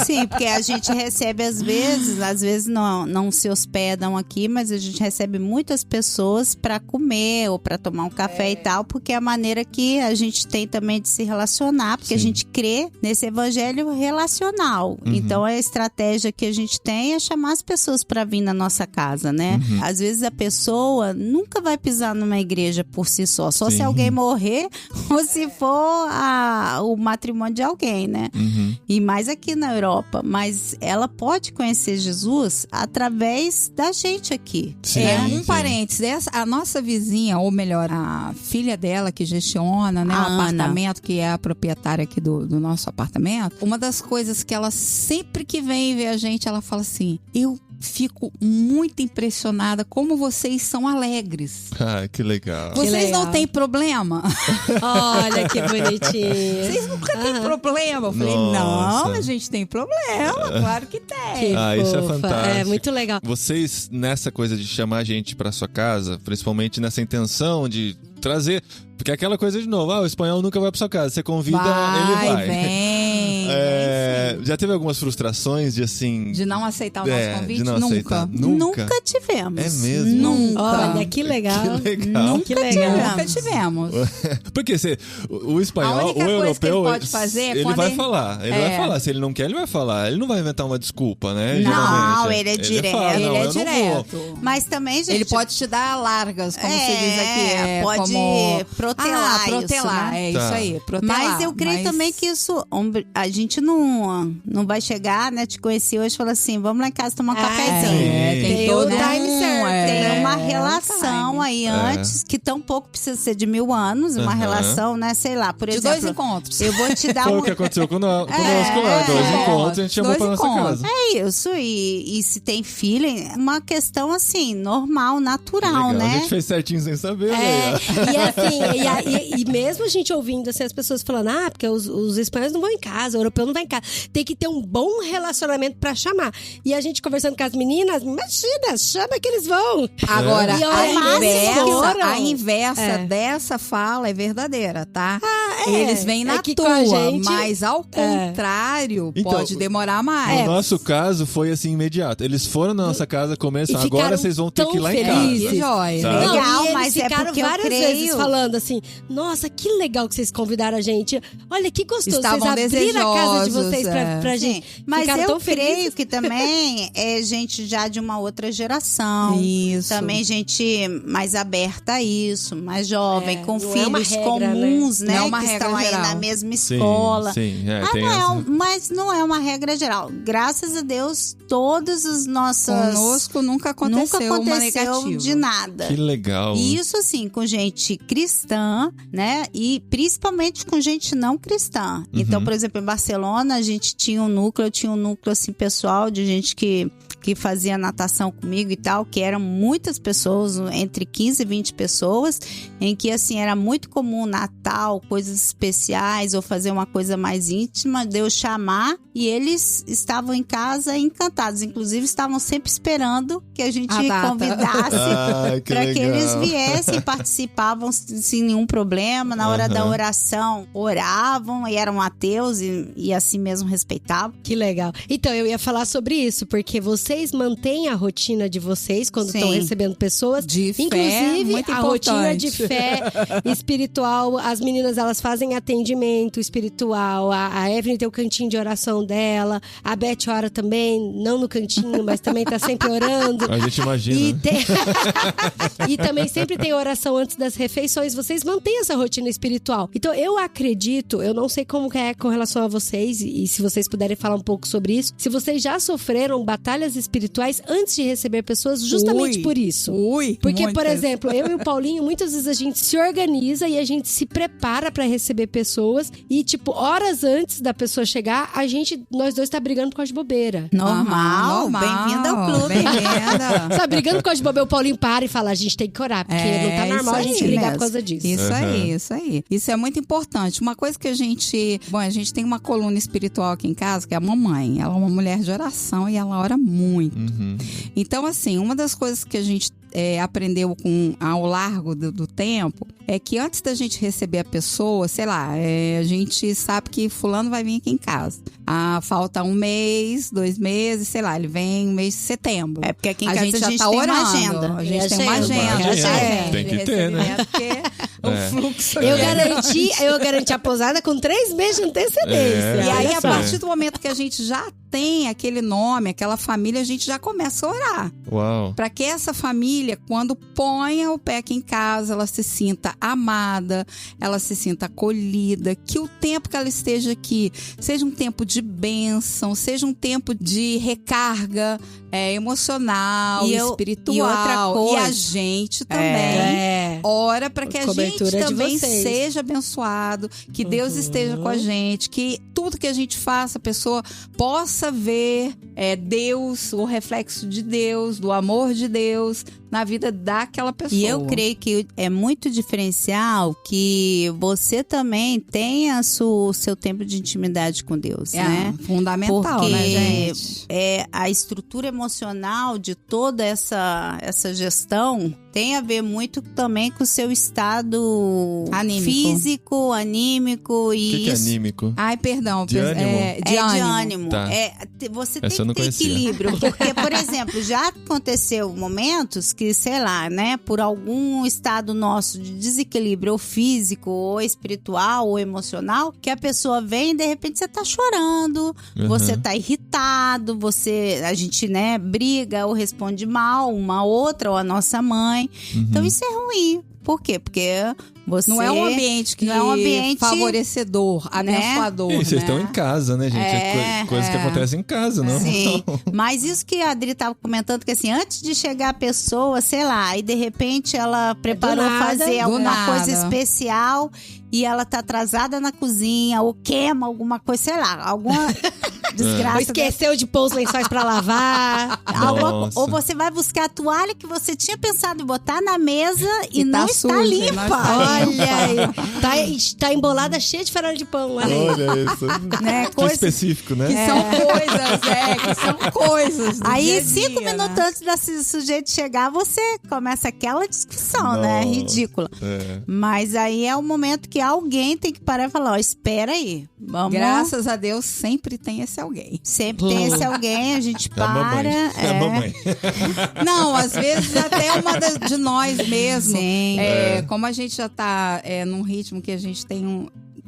Sim, porque a gente recebe às vezes não se hospedam aqui, mas a gente recebe muitas pessoas para comer ou para tomar um café e tal, porque é a maneira que a gente tem também de se relacionar, porque a Sim. gente crê nesse evangelho relacional. Então a estratégia que a gente tem é chamar as pessoas para vir na nossa casa, né? Às vezes a pessoa nunca vai pisar numa igreja por si só Sim. se alguém morrer ou se for o matrimônio de alguém, né? E mais aqui na Europa, mas ela pode conhecer Jesus através da gente aqui. Sim, Um sim. parênteses, a nossa vizinha, ou melhor, a filha dela que gestiona, né, A o Ana. apartamento, que é a proprietária aqui do nosso apartamento, uma das coisas que ela sempre que vem ver a gente, ela fala assim, eu fico muito impressionada como vocês são alegres. Ah, que legal. Que Vocês legal. não têm problema? Olha que bonitinho. Vocês nunca têm problema? Eu falei, Nossa. não, a gente tem problema, claro que tem. Que Ah, isso é fofa. fantástico. É muito legal. Vocês, nessa coisa de chamar a gente pra sua casa, principalmente nessa intenção de trazer... Porque é aquela coisa de novo, o espanhol nunca vai pra sua casa. Você convida, ele vai. Vem. Já teve algumas frustrações de assim... De não aceitar o nosso convite? de não Nunca. aceitar. Nunca tivemos. É mesmo? Nunca. Olha, que legal. Que legal. Que legal. Nunca tivemos. Porque o A espanhol, única o coisa europeu, que ele pode fazer é ele quando vai ele- falar. Ele vai falar. Se ele não quer, ele vai falar. Ele não vai inventar uma desculpa, né? Não, Geralmente. ele é direto. Fala, Ele não, é eu não vou. direto. Mas também, gente... Ele pode te dar largas, como se diz aqui. pode como... protelar isso, protelar, né? é Tá. isso aí, protelar. Mas eu creio também que isso... A gente não vai chegar, né? Te conheci hoje e falar assim, vamos lá em casa tomar um cafezinho. Sim. Tem todo o time certo, Tem né? uma relação time. aí antes, que tão pouco precisa ser de 1000 anos, uma Aham. relação, né? Sei lá, por De exemplo... 2 encontros. Eu vou te dar Foi um... o que aconteceu conosco lá. 2 encontros, a gente chamou 2 pra nossa encontros. casa. É isso, e se tem filho, é uma questão assim, normal, natural, Legal. né? A gente fez certinho sem saber, É, né? e assim, e mesmo a gente ouvindo assim, as pessoas falando, porque os espanhóis não vão em casa, o europeu não vai em casa. Tem que ter um bom relacionamento pra chamar. E a gente conversando com as meninas, imagina, chama que eles vão. Agora, E olha, a inversa É. dessa fala é verdadeira, tá? Eles vêm na que com tua, a gente- mas ao contrário, Então, pode demorar mais. No nosso caso, foi assim, imediato. Eles foram na nossa casa, comeram, E agora ficaram vocês vão ter tão que ir lá em felizes. casa. Jóia. Sabe? Legal, e eles mas é ficaram porque eu várias creio- vezes falando assim, nossa, que legal que vocês convidaram a gente. Olha, que gostoso. Estavam vocês abriram a casa de desejosos, vocês pra Sim, gente. mas Ficaram eu tão creio felizes. que também é gente já de uma outra geração. Isso. Também gente mais aberta a isso, mais jovem, com não é uma filhos regra, comuns, né? Não é uma que estão aí geral. na mesma escola. Sim, Não é, mas não é uma regra geral. Graças a Deus, todas as nossas... Conosco nunca aconteceu uma negativa. de nada. Que legal. E isso, assim, com gente cristã, né? E principalmente com gente não cristã. Então, por exemplo, em Barcelona, a gente tinha um núcleo, assim, pessoal, de gente que fazia natação comigo e tal, que eram muitas pessoas, entre 15 e 20 pessoas, em que, assim, era muito comum Natal, coisas especiais, ou fazer uma coisa mais íntima, de eu chamar, e eles estavam em casa encantados. Inclusive, estavam sempre esperando que a gente convidasse para que eles viessem, participavam sem nenhum problema. Na hora da oração, oravam e eram ateus e assim mesmo respeitavam. Que legal. Então, eu ia falar sobre isso, porque vocês mantêm a rotina de vocês quando estão recebendo pessoas. De fé, inclusive, muito a rotina de fé espiritual. As meninas, elas fazem atendimento espiritual. A Evelyn tem o cantinho de oração dela. A Beth ora também, não no cantinho, mas também tá sempre orando. A gente imagina. E também sempre tem oração antes das refeições. Vocês mantêm essa rotina espiritual. Então, eu acredito, eu não sei como é com relação a vocês, e se vocês puderem falar um pouco sobre isso, se vocês já sofreram batalhas espirituais antes de receber pessoas, justamente por isso. Porque, muitas. por exemplo, eu e o Paulinho, muitas vezes a gente se organiza e a gente se prepara pra receber pessoas e, tipo, horas antes da pessoa chegar, nós dois tá brigando por causa de bobeira. Normal. Bem-vinda ao clube. Bem-vinda. Sabe, brigando por causa de bobeira, o Paulinho para e fala, a gente tem que orar, porque não tá normal a gente brigar por causa disso. Isso aí. Isso é muito importante. Uma coisa que a gente tem uma coluna espiritual aqui em casa, que é a mamãe. Ela é uma mulher de oração e ela ora muito. Então, assim, uma das coisas que a gente aprendeu ao largo do tempo é que antes da gente receber a pessoa, sei lá, a gente sabe que fulano vai vir aqui em casa. Falta 1 mês, 2 meses, sei lá, ele vem no mês de setembro. É porque aqui em casa a gente tá tem orando. uma agenda. A gente tem uma agenda. Tem que ter, né? Porque o fluxo... Eu garanti a posada com 3 meses de antecedência. E aí, Olha a só. partir do momento que a gente já tem aquele nome, aquela família, a gente já começa a orar. Uau. Para que essa família, quando ponha o pé aqui em casa, ela se sinta amada, ela se sinta acolhida, que o tempo que ela esteja aqui seja um tempo de bênção, seja um tempo de recarga emocional, espiritual. E outra coisa. E a gente também ora para que a gente também seja abençoado, que Deus esteja com a gente, que tudo que a gente faça, a pessoa possa ver Deus, o reflexo de Deus, do amor de Deus na vida daquela pessoa. E eu creio que é muito diferencial que você também tenha o seu tempo de intimidade com Deus, né? Fundamental, porque né, gente? A estrutura emocional de toda essa gestão tem a ver muito também com o seu estado físico, anímico e O que é anímico? Ai, perdão. De ânimo? De ânimo. Tá. Você Essa tem eu não que ter conhecia. equilíbrio. Porque, por exemplo, já aconteceu momentos que, sei lá, né, por algum estado nosso de desequilíbrio ou físico, ou espiritual, ou emocional, que a pessoa vem e de repente você tá chorando, você tá irritado, a gente, né, briga ou responde mal uma outra ou a nossa mãe. Então isso é ruim. Por quê? Porque você... Não é um ambiente que favorecedor, abençoador, E vocês estão em casa, né, gente? Coisas que acontecem em casa, não? Sim, mas isso que a Adri estava comentando, que assim, antes de chegar a pessoa, sei lá, e de repente ela preparou fazer alguma coisa especial e ela tá atrasada na cozinha, ou queima alguma coisa, sei lá, alguma desgraça. Ou esqueceu de pôr os lençóis pra lavar. Ou você vai buscar a toalha que você tinha pensado em botar na mesa e não está suja, limpa. Olha aí. Tá embolada, cheia de farelo de pão. Olha aí. Olha isso. Né? Que específico, né? Que são coisas do Aí, dia a 5 dia, minutos né? antes desse sujeito chegar, você começa aquela discussão, né? Nossa. Ridícula. Mas aí é o momento que alguém tem que parar e falar, ó, espera aí. Vamos... Graças a Deus, sempre tem esse alguém. Sempre tem esse alguém, a gente para. É a mamãe. Não, às vezes até uma de nós mesmo. Sim. Como a gente já tá num ritmo que a gente tem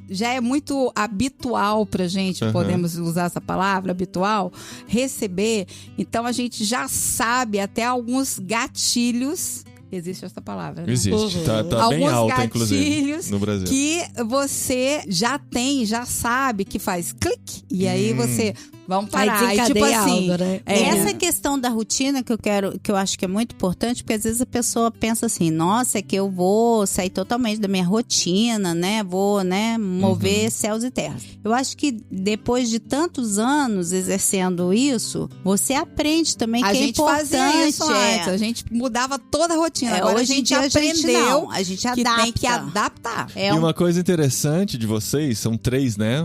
já é muito habitual pra gente, podemos usar essa palavra, habitual, receber. Então a gente já sabe até alguns gatilhos Existe essa palavra, né? Existe. Tá bem Alguns alta, inclusive, gatilhos no Brasil. que você já tem, já sabe que faz clique. E aí você... Vamos Aí parar. E, tipo desencadeia assim... algo, né? Essa questão da rotina que eu acho que é muito importante, porque às vezes a pessoa pensa assim, nossa, é que eu vou sair totalmente da minha rotina, né? Vou, né, mover céus e terras. Eu acho que depois de tantos anos exercendo isso, você aprende também que A é gente importante. fazia isso antes. A gente mudava toda a rotina. Agora hoje a em gente dia aprendeu a gente que adapta. tem que adaptar. É E uma coisa interessante de vocês, são 3, né?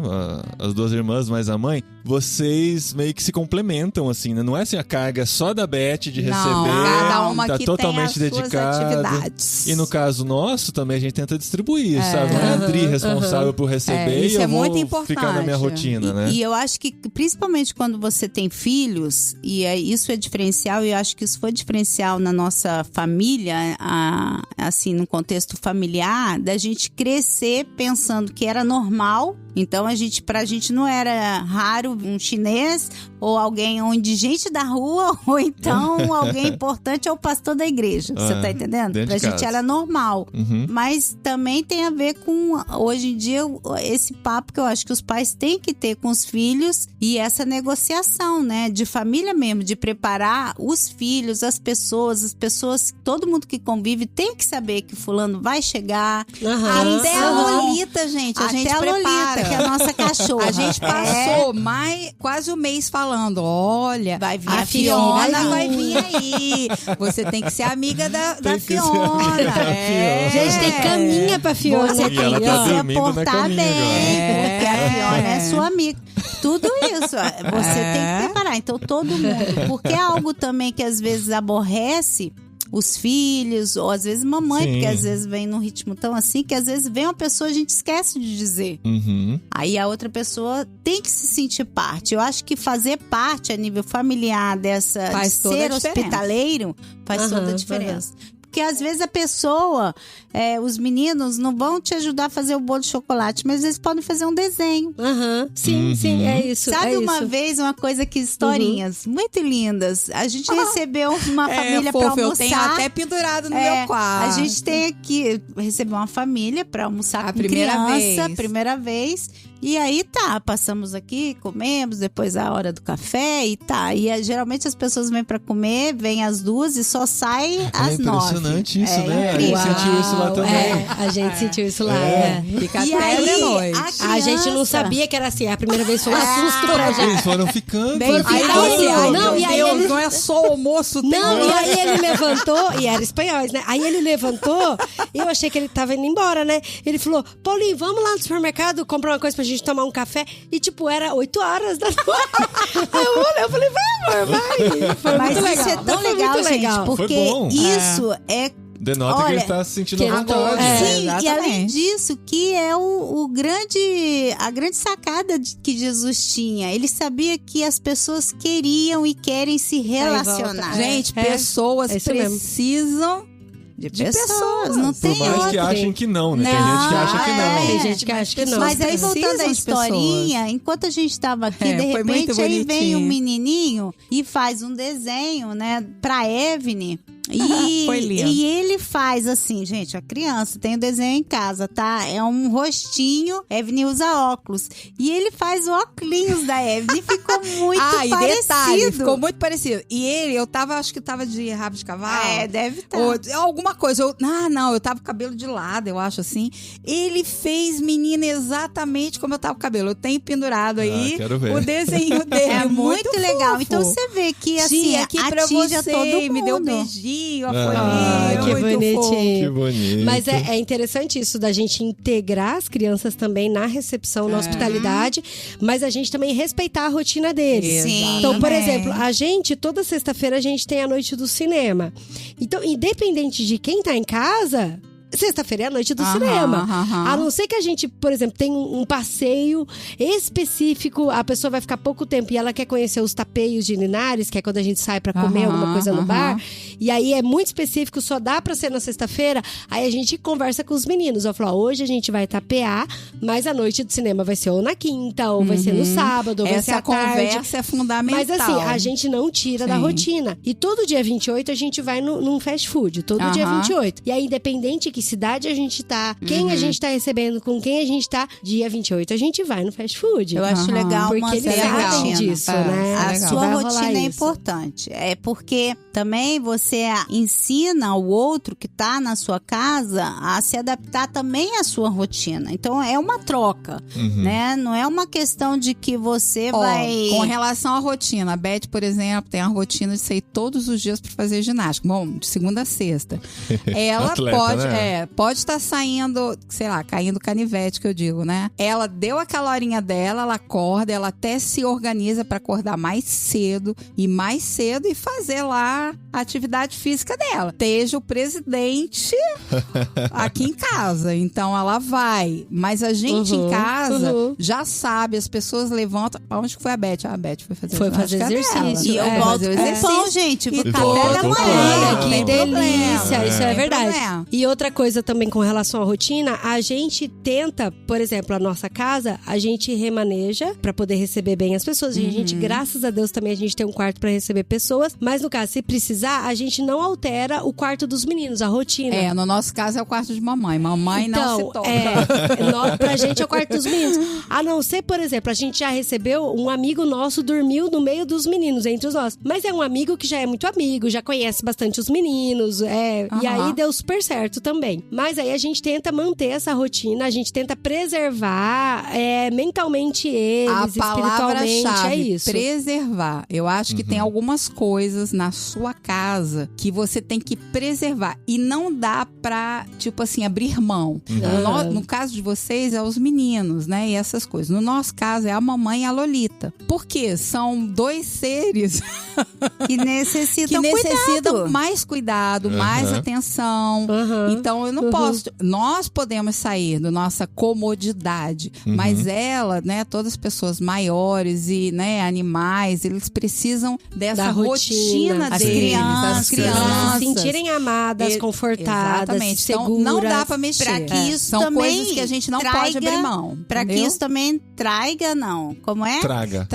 As 2 irmãs mais a mãe. Vocês meio que se complementam, assim, né? Não é assim a carga só da Beth de receber. Cada uma tá que totalmente tem as suas dedicada. atividades. E no caso nosso, também a gente tenta distribuir, sabe? Não é a Adri responsável por receber isso e eu é vou muito importante. ficar na minha rotina, né? E eu acho que, principalmente quando você tem filhos, isso é diferencial, e eu acho que isso foi diferencial na nossa família, assim, no contexto familiar, da gente crescer pensando que era normal. Então, pra gente não era raro um chinês ou alguém onde gente da rua, ou então alguém importante é o pastor da igreja. Você tá entendendo? dentro Pra de gente casa. era normal. Mas também tem a ver com, hoje em dia, esse papo que eu acho que os pais têm que ter com os filhos e essa negociação, né? De família mesmo, de preparar os filhos, as pessoas, todo mundo que convive tem que saber que fulano vai chegar. Até a Lolita, gente, a gente Até a prepara. Lolita, que é a nossa cachorra. A gente passou quase o mês falando, olha, Vai vir a a Fiona Fiona. vai vir aí. Você tem que ser amiga da Tem que ser Fiona. amiga da É. Gente, tem caminha pra Fiona. Você E tem ela que tá se dormindo na portar caminha bem, agora. porque a Fiona é sua amiga. Tudo isso, você tem que preparar. Então, todo mundo. Porque é algo também que às vezes aborrece os filhos, ou às vezes mamãe, Sim. porque às vezes vem num ritmo tão assim, que às vezes vem uma pessoa e a gente esquece de dizer. Aí a outra pessoa tem que se sentir parte. Eu acho que fazer parte a nível familiar dessa, Faz de toda ser a diferença. hospitaleiro, faz toda a diferença. Porque às vezes a pessoa, os meninos não vão te ajudar a fazer o bolo de chocolate, mas eles podem fazer um desenho. Sim, sim, é isso. Sabe é uma isso. vez, uma coisa que historinhas muito lindas. A gente recebeu uma família pra fofo, almoçar. eu tenho até pendurado no meu quarto. A gente tem aqui, recebeu uma família pra almoçar A com primeira criança, vez. primeira vez. E aí passamos aqui, comemos, depois a hora do café e tá. E geralmente as pessoas vêm pra comer, vêm às 2 e só saem às 9. É impressionante isso, né? A incrível. gente sentiu isso lá também. A gente sentiu isso lá. Fica E até aí, de noite. A gente não sabia que era assim. A primeira vez foi um susto pra gente. Eles foram ficando. Bem, foram aí ficando. você, Ai, não, meu e aí Deus, ele- não é só o almoço. Não, e aí ele levantou, e era espanhóis, né? Aí ele levantou, e eu achei que ele tava indo embora, né? Ele falou, Paulinho, vamos lá no supermercado comprar uma coisa pra gente tomar um café. E tipo, era 8 horas da noite. Eu falei, vai, amor, vai. Foi Mas muito isso legal. é tão Foi legal, muito gente, legal. porque Foi bom. isso é Denota que Olha, ele está se sentindo que à ele vontade. tá- Sim, e exatamente. além disso, que é a grande sacada que Jesus tinha. Ele sabia que as pessoas queriam e querem se relacionar. volta. Gente, É, pessoas é isso mesmo. precisam De pessoas. não Por tem mais que outra. achem que não, né? Tem Não, gente que acha que não. Tem gente que acha que não. Mas aí, voltando à precisam de historinha, enquanto a gente tava aqui, É, de foi muito repente, aí vem bonitinho. um menininho e faz um desenho, né, pra Evne. Foi lindo. E ele faz assim, gente, a criança tem o desenho em casa, tá? É um rostinho, Evne usa óculos. E ele faz o óculos da Evne e ficou muito e parecido. detalhe, ficou muito parecido. E ele, acho que tava de rabo de cavalo. Deve estar. Ou alguma coisa. Eu tava com o cabelo de lado, eu acho assim. Ele fez, menina, exatamente como eu tava com o cabelo. Eu tenho pendurado aí quero ver. o desenho dele. É muito legal. fofo. Então você vê que assim, Tia, aqui pra atinge você, a todo mundo. me deu um beijinho, a Ah, folhinha, que muito bonitinho. fofo. Que bonito. Mas é interessante isso da gente integrar as crianças também na recepção, na hospitalidade, mas a gente também respeitar a rotina deles. Sim. Então, por Exatamente. exemplo, a gente, toda sexta-feira, a gente tem a noite do cinema. Então, independente de quem tá em casa, sexta-feira é a noite do cinema. A não ser que a gente, por exemplo, tem um passeio específico, a pessoa vai ficar pouco tempo e ela quer conhecer os tapeios de Linares, que é quando a gente sai pra comer alguma coisa no bar, e aí é muito específico, só dá pra ser na sexta-feira, aí a gente conversa com os meninos. Eu falo, hoje a gente vai tapear, mas a noite do cinema vai ser ou na quinta, ou vai ser no sábado, ou vai ser à tarde. Essa conversa é fundamental. Mas assim, a gente não tira da rotina. E todo dia 28 a gente vai num fast food, todo dia 28. E aí, independente que cidade a gente tá, quem a gente tá recebendo, com quem a gente tá, dia 28 a gente vai no fast food. Eu acho legal porque eles sabem disso, né? A sua rotina é isso. importante. É porque também você ensina o outro que tá na sua casa a se adaptar também à sua rotina. Então é uma troca, né? Não é uma questão de que você vai... Com relação à rotina, a Beth, por exemplo, tem a rotina de sair todos os dias para fazer ginástica. Bom, de segunda a sexta. Ela Atleta, pode, né? Pode estar saindo, sei lá, caindo canivete, que eu digo, né? Ela deu aquela horinha dela, ela acorda, ela até se organiza para acordar mais cedo e fazer lá a atividade física dela. Esteja o presidente aqui em casa, então ela vai. Mas a gente em casa já sabe, as pessoas levantam. Onde que foi a Beth? A Beth foi fazer exercício. E eu volto com pão, gente, pro café da manhã. Que delícia, isso é verdade. Problema. E outra coisa também com relação à rotina, a gente tenta, por exemplo, a nossa casa, a gente remaneja pra poder receber bem as pessoas. E a gente, graças a Deus, também a gente tem um quarto pra receber pessoas. Mas no caso, se precisar, a gente não altera o quarto dos meninos, a rotina. No nosso caso é o quarto de mamãe. Mamãe não se toca. Pra gente é o quarto dos meninos. A não ser, por exemplo, a gente já recebeu um amigo nosso dormiu no meio dos meninos, entre os nossos. Mas é um amigo que já é muito amigo, já conhece bastante os meninos, e aí deu super certo também. Mas aí a gente tenta manter essa rotina, a gente tenta preservar mentalmente eles, espiritualmente, é isso. Preservar. Eu acho que tem algumas coisas na sua casa que você tem que preservar. E não dá pra, tipo assim, abrir mão. No caso de vocês, é os meninos, né? E essas coisas. No nosso caso, é a mamãe e a Lolita. Por quê? São dois seres que necessitam mais cuidado, mais atenção. Então, eu não posso... Nós podemos sair da nossa comodidade, mas ela, né? Todas as pessoas maiores e, né, animais, eles precisam dessa rotina deles. As crianças. Se sentirem amadas, confortadas, seguras. Então, não dá pra mexer. Pra que isso são também coisas que a gente não pode abrir mão. Pra que isso também traga, não. Como é? Traga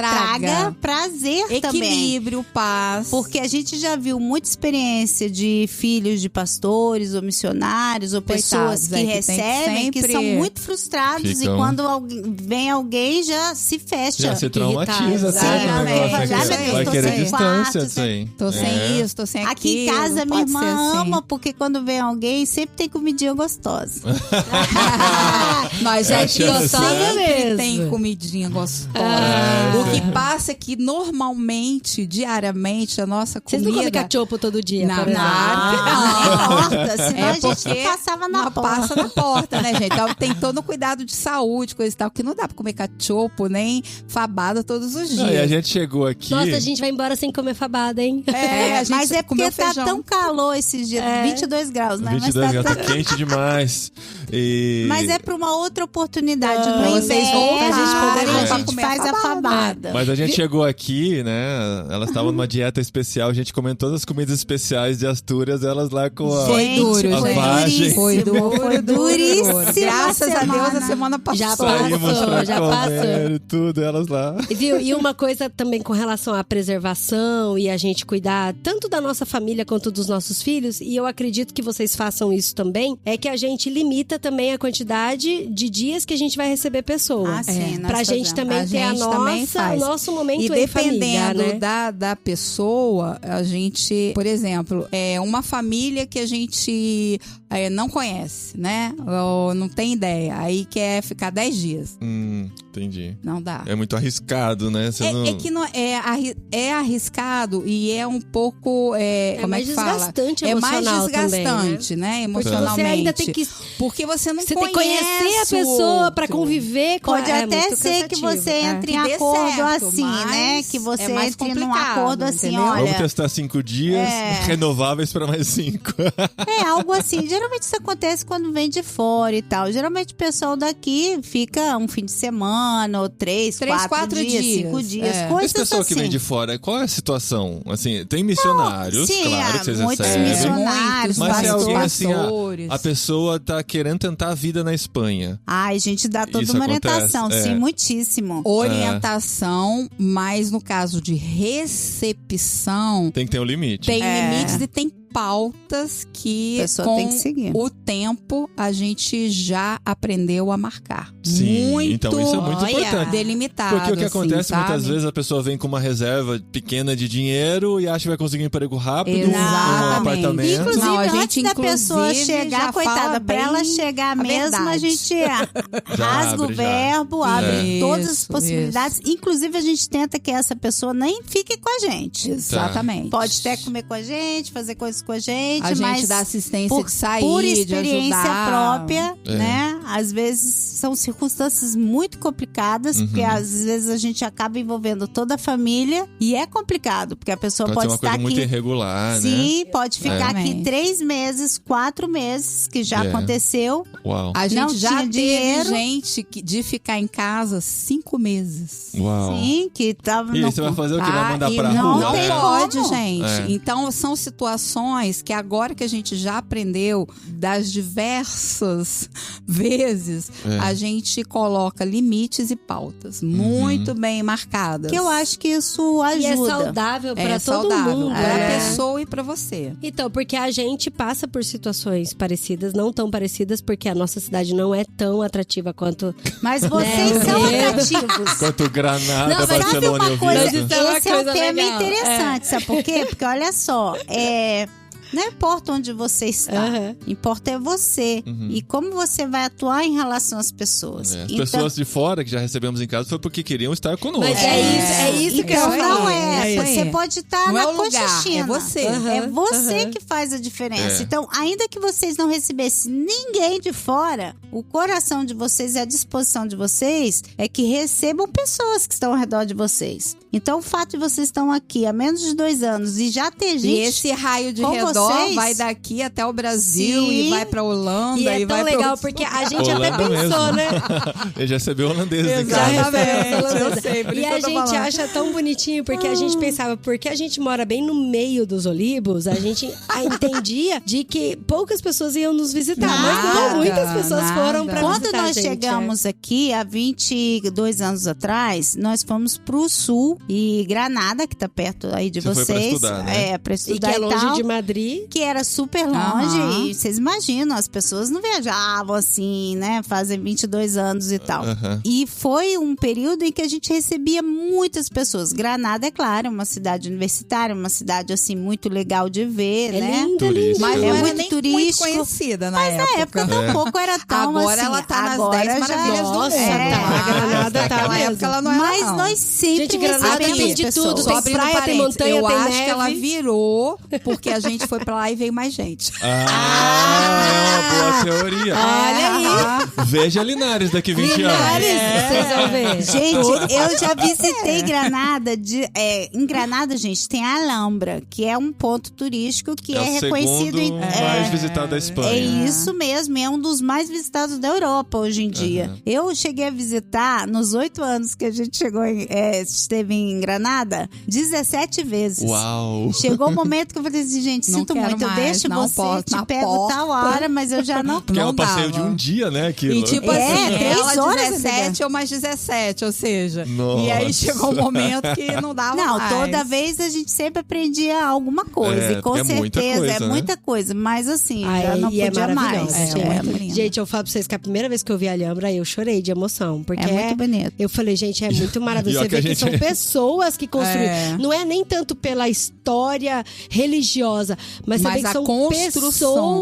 prazer também. Equilíbrio, paz. Porque a gente já viu muita experiência de filhos de pastores ou missionários ou pessoas que recebem, que são muito frustrados e quando vem alguém já se fecha. Já se traumatiza até. Vai querer distância disso aí. Tô sem isso, tô sem aquilo. Aqui em casa minha irmã ama, porque quando vem alguém sempre tem comidinha gostosa. Nós aqui sempre mesmo. tem comidinha gostosa. O que passa é que normalmente, diariamente, a nossa comida... Vocês não comem cachopo todo dia, não, por exemplo? Senão a gente não passava na porta. Passa na porta, né, gente? Então tem todo o cuidado de saúde, coisa e tal, que não dá pra comer cachopo, nem fabada todos os dias. E a gente chegou aqui... Nossa, a gente vai embora sem comer fabada, hein? Mas é porque tá tão calor esses dias, 22 graus, né? 22 graus, tá quente demais. Mas é pra uma outra oportunidade. No inverno, a gente faz a fabada. Mas a gente chegou aqui, né? Elas estavam numa dieta especial, a gente comendo todas as comidas especiais de Astúrias, elas lá com a vagem. Foi duríssimo. Graças a Deus, a semana passada. Já passou. E tudo, elas lá. Viu? E uma coisa também com relação à preservação e a gente cuidar tanto da nossa família quanto dos nossos filhos, e eu acredito que vocês façam isso também, é que a gente limita também a quantidade de dias que a gente vai receber pessoa. Sim, pra gente também ter o nosso momento em família, né? da pessoa, a gente, por exemplo, uma família que a gente não conhece, né? Ou não tem ideia, aí quer ficar 10 dias. Entendi. Não dá. É muito arriscado, né? É que não é arriscado e é um pouco como mais é que fala? desgastante é mais emocional desgastante, também, né? Emocionalmente. Porque você ainda tem que... Porque você não tem que conhecer a pessoa pra conviver com Pode ela. até ser que você entre em acordo assim, né? Que você entre num acordo assim, entendeu? olha... Vamos testar 5 dias, renováveis pra mais 5. Algo assim. geralmente isso acontece quando vem de fora e tal. Geralmente o pessoal daqui fica um fim de semana, ou 3, 4 dias, 5 dias, coisas Esse pessoal assim. que vem de fora, qual é a situação? Assim, tem missionários, Sim, claro que vocês muitos recebem. missionários, Mas é alguém assim, pastores. a pessoa tá querendo tentar a vida na Espanha. Ai, a gente dá toda Isso uma acontece, orientação, sim, muitíssimo. Orientação, mas no caso de recepção, Tem que ter um limite. tem limites e tem pautas que A pessoa com tem que seguir. o tempo a gente já aprendeu a marcar. Sim, muito, então isso é muito importante. delimitado. Porque o que acontece assim, muitas sabe? vezes, a pessoa vem com uma reserva pequena de dinheiro e acha que vai conseguir um emprego rápido, um Exatamente. apartamento. Inclusive, Não, a antes gente, da pessoa inclusive, chegar, já coitada, fala pra ela bem chegar a mesmo, a verdade. gente rasga o abre, já. verbo, abre todas as Isso, possibilidades. Inclusive, a gente tenta que essa pessoa nem fique com a gente. Exatamente. Pode até comer com a gente, fazer coisas com a gente, A gente mas dá assistência por, de sair, por de experiência ajudar. própria, né? Às vezes são circunstâncias muito complicadas, porque às vezes a gente acaba envolvendo toda a família e é complicado, porque a pessoa Pode ser pode uma estar coisa muito aqui. irregular, né? Sim, pode ficar aqui Exatamente. 3 meses, 4 meses, que já aconteceu. Uau. A Não gente já tinha teve dinheiro. gente de ficar em casa 5 meses. Uau. Sim, que tava E no... aí, você vai fazer o que? Vai mandar e pra não, rua? não tem pode, como. gente. É. Então, são situações que agora que a gente já aprendeu das diversas vezes, a gente coloca limites e pautas muito bem marcadas. Que eu acho que isso ajuda. E é saudável pra é todo saudável mundo, para né? a pessoa e para você. Então, porque a gente passa por situações parecidas, não tão parecidas, porque a nossa cidade não é tão atrativa quanto... Mas vocês são atrativos. Quanto Granada, Não, mas Barcelona Sabe e uma coisa? Oviedo. Isso é uma Esse é um coisa tema legal. interessante, sabe por quê? Porque olha só, não importa onde você está, importa é você e como você vai atuar em relação às pessoas. As Então, pessoas de fora que já recebemos em casa foi porque queriam estar conosco. Mas é isso que eu então ia não falar. é. isso aí. Você pode estar Não na é o lugar, Conchichina. é você. É você que faz a diferença. É. Então, ainda que vocês não recebessem ninguém de fora, o coração de vocês e a disposição de vocês é que recebam pessoas que estão ao redor de vocês. Então, o fato de vocês estão aqui há menos de 2 anos e já ter gente... E esse raio de com redor vocês? vai daqui até o Brasil Sim. e vai pra Holanda E é vai tão pra legal, outros porque a lugares. gente até Holanda pensou, mesmo. né? Ele já recebeu holandeses em Já casa. recebeu. Eu sei, por E isso a que eu tô gente falando. acha tão bonitinho, porque a gente pensava, porque a gente mora bem no meio dos olivos, a gente entendia de que poucas pessoas iam nos visitar. Mas não, Nada, muitas pessoas nada. foram pra Quando visitar nós a gente, chegamos aqui, há 22 anos atrás, nós fomos pro sul e Granada, que tá perto aí de Você foi vocês. pra estudar, né? É, pra E que estudar é longe tal. de Madrid. Que era super longe, Aham. e vocês imaginam, as pessoas não viajavam assim, né? Fazem 22 anos e tal. Aham. E foi um período em que a gente recebia muitas pessoas. Granada, é claro, uma cidade universitária, uma cidade assim muito legal de ver, É né? lindo, Turística. Mas É não era muito nem turístico. muito conhecida na Mas época. na época tampouco era tão Agora assim. ela tá nas Agora 10 já- maravilhas do Nossa, mundo. tá. Granada tá Naquela mesmo. época ela não era, Mas não. nós sempre Gente, Granada recebemos tem de pessoas. tudo, Só tem abrindo praia, tem parênteses, montanha, eu tem acho neve. que ela virou porque a gente foi pra lá e veio mais gente. Boa teoria. Olha aí. Veja Linares daqui 20 anos. Linares, vocês vão ver. Gente, eu já visitei Granada. Em Granada, gente, tem a Alhambra, que é um ponto turístico que é, o reconhecido segundo mais visitado da Espanha. É isso mesmo, é um dos mais visitados da Europa hoje em dia. Eu cheguei a visitar, nos 8 anos que a gente esteve em Granada, 17 vezes. Uau. Chegou o momento que eu falei assim, gente, Não sinto quero muito, eu mais, deixo não você, posso, te na pego porta. tal hora, mas eu já não... Porque é um Não passeio dava. de um dia, né? Aquilo. E tipo É, assim, 3 ela horas, 17 ou mais 17, ou seja. Nossa. E aí chegou um momento que não dava Não, mais. toda vez a gente sempre aprendia alguma coisa. É, E com porque é muita certeza, coisa, é né? muita coisa. Mas assim, Ah, já não e é podia mais. maravilhosa, É, gente. muito lindo. Gente, eu falo pra vocês que a primeira vez que eu vi a Alhambra, eu chorei de emoção. Porque É muito bonito. Eu falei, gente, é muito maravilhoso. E ó Você que a vê que gente- são pessoas que construíram. É. Não é nem tanto pela história religiosa, mas você Mas vê que a são construção,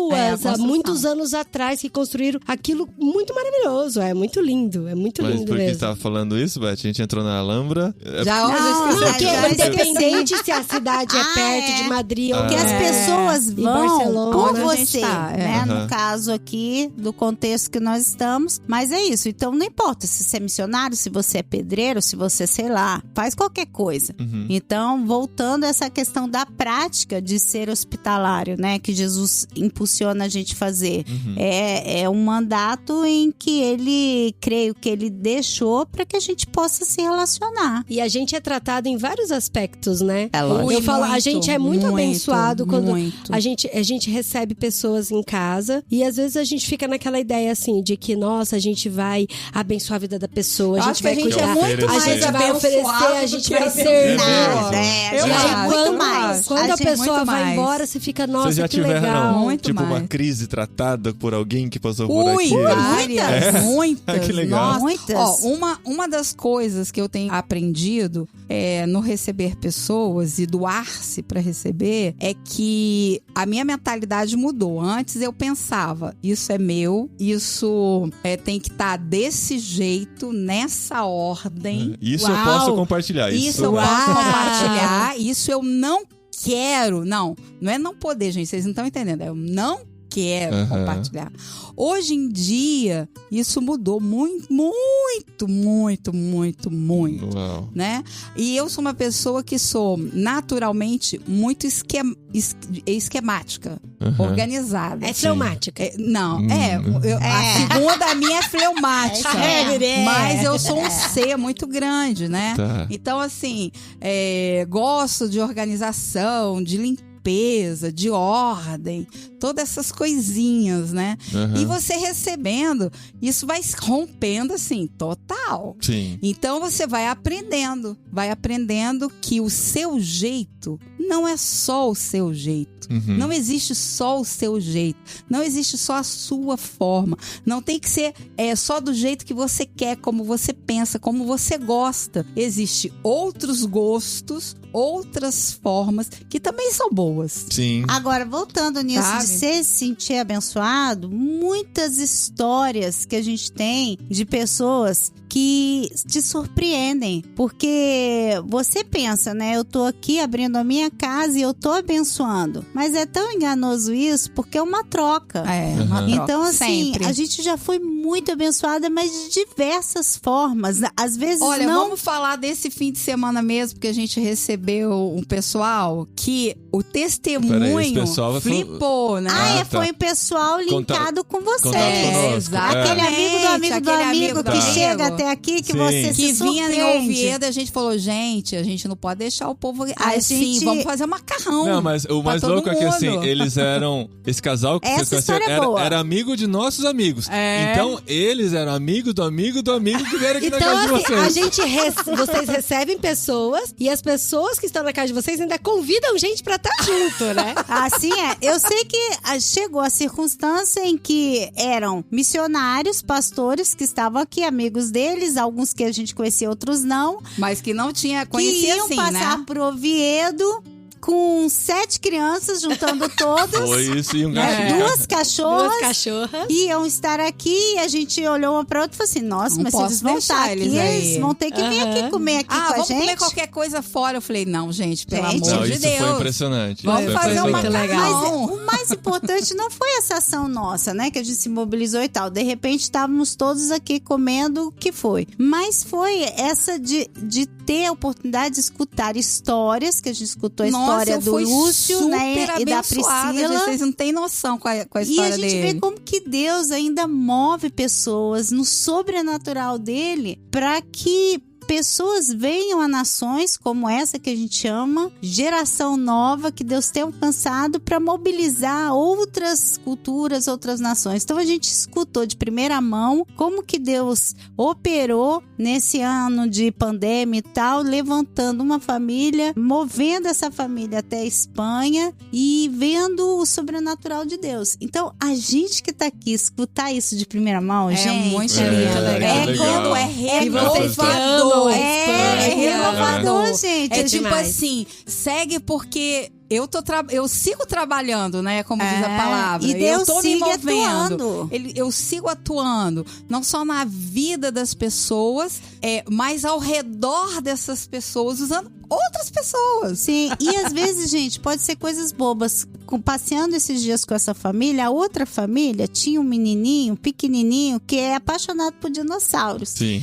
pessoas é, a há construção. muitos anos atrás que construíram aquilo muito maravilhoso. É muito lindo, é muito Mas lindo por que você mesmo. tava falando isso, Beth? A gente entrou na Alhambra. Já hoje eu Não, esqueci. Não, porque já independente se a cidade é perto de Madrid ou Porque as é. pessoas E vão Barcelona, com onde a gente você, tá, é. né? Aham. No caso aqui, do contexto que nós estamos. Mas é isso. Então, não importa se você é missionário, se você é pedreiro, se você, sei lá, faz qualquer coisa. Então, voltando a essa questão da prática de ser hospitalário, né? Que Jesus impulsiona a gente fazer. É um mandato em que ele, creio que ele deixou para que a gente possa se relacionar. E a gente é tratado em vários aspectos, né? É lógico. Eu falo, a Muito, gente é muito abençoado quando muito. a gente recebe pessoas em casa e às vezes a gente fica naquela ideia assim de que, nossa, a gente vai abençoar a vida da pessoa, a gente vai gente cuidar, é muito a mais gente vai oferecer, a gente vai abençoado. servir. Nada, Eu a gente acho. muito mais. Quando a gente- pessoa muito vai mais. embora, você fica, Vocês nossa, já que legal. tiveram, Muito tipo, uma mais. crise tratada por alguém que passou por Ui, aqui? várias, muitas. Que legal. Nossa. Muitas. Ó, uma das coisas que eu tenho aprendido no receber pessoas e doar-se para receber é que a minha mentalidade mudou. Antes eu pensava, isso é meu, isso tem que estar desse jeito, nessa ordem. Isso eu Uau. posso compartilhar. Isso eu Uau. posso compartilhar, isso eu não quero. Não é não poder, gente, vocês não estão entendendo. Eu não quero Aham. compartilhar. Hoje em dia, isso mudou muito, muito, muito, muito, muito, Uau. né? E eu sou uma pessoa que sou naturalmente muito esquemática, Aham. organizada. É fleumática. Não, É. a segunda minha é fleumática. É. Mas eu sou um ser muito grande, né? Tá. Então, assim, gosto de organização, de limpeza, de ordem, todas essas coisinhas, né? Aham. E você recebendo, isso vai rompendo, assim, total. Sim. Então você vai aprendendo que o seu jeito não é só o seu jeito. Uhum. Não existe só o seu jeito. Não existe só a sua forma. Não tem que ser só do jeito que você quer, como você pensa, como você gosta. Existem outros gostos, outras formas que também são boas. Sim. Agora, voltando nisso Sabe? de se sentir abençoado, muitas histórias que a gente tem de pessoas que te surpreendem. Porque você pensa, né? Eu tô aqui abrindo a minha casa e eu tô abençoando. Mas é tão enganoso isso porque é uma troca. Uma troca. Então, assim, Sempre. a gente já foi muito abençoada, mas de diversas formas. Às vezes Olha, não... vamos falar desse fim de semana mesmo, porque a gente recebeu um pessoal que o testemunho Peraí, esse pessoal flipou, né? Ah, tá. foi o pessoal linkado com você. Contato conosco. exatamente. Aquele amigo do amigo do Aquele amigo amigo que do chega amigo. até aqui, que Sim. você Que se vinha em surpreende. Oviedo, a gente falou, gente, a gente não pode deixar o povo assim, gente- vamos fazer um macarrão. Não, mas o pra mais todo louco é que assim, mundo. eles eram. Esse casal que Essa vocês conheceram história é boa. era amigo de nossos amigos. É. Então, eles eram amigos do amigo que vieram aqui na Então, casa de assim, vocês. vocês recebem pessoas e as pessoas que estão na casa de vocês ainda convidam gente pra estar junto, né? Assim é. Eu sei que chegou a circunstância em que eram missionários, pastores que estavam aqui, amigos deles, alguns que a gente conhecia, outros não, Mas que não tinha, que conhecia iam assim, passar né? por Oviedo com 7 crianças, juntando todos. Foi isso e um gatinho. Duas cachorras. Duas cachorras. Iam estar aqui e a gente olhou uma pra outra e falou assim: nossa, Não mas se posso eles vão deixar estar aqui, eles aí. eles vão ter que vir aqui comer aqui com a vamos gente. comer qualquer coisa fora. Eu falei, não, gente, pelo Gente. amor Não, de isso Deus. foi impressionante. Vamos Foi fazer um muito impressionante. macarrão. Mas o mais importante não foi essa ação nossa, né? Que a gente se mobilizou e tal. De repente, estávamos todos aqui comendo o que foi. Mas foi essa de ter a oportunidade de escutar histórias, que a gente escutou a história eu do fui Lúcio, super né? E da abençoada, Priscila. gente, vocês não têm noção com a E história a gente dele. vê como que Deus ainda move pessoas no sobrenatural dele para que pessoas venham a nações como essa que a gente ama, geração nova que Deus tem alcançado para mobilizar outras culturas, outras nações. Então a gente escutou de primeira mão como que Deus operou nesse ano de pandemia e tal, levantando uma família, movendo essa família até a Espanha e vendo o sobrenatural de Deus. Então a gente que tá aqui escutar isso de primeira mão, É gente, muito É, lindo. é legal. Quando é E vocês que amam renovador. a É Espanha. renovador, gente. É É tipo demais. assim, segue porque eu sigo trabalhando, né? Como diz a palavra. E Deus eu tô me sigue movendo. atuando. Eu sigo atuando, não só na vida das pessoas, mas ao redor dessas pessoas, usando outras pessoas. Sim, e às vezes, gente, pode ser coisas bobas. Passeando esses dias com essa família, a outra família tinha um menininho, pequenininho, que é apaixonado por dinossauros. Sim.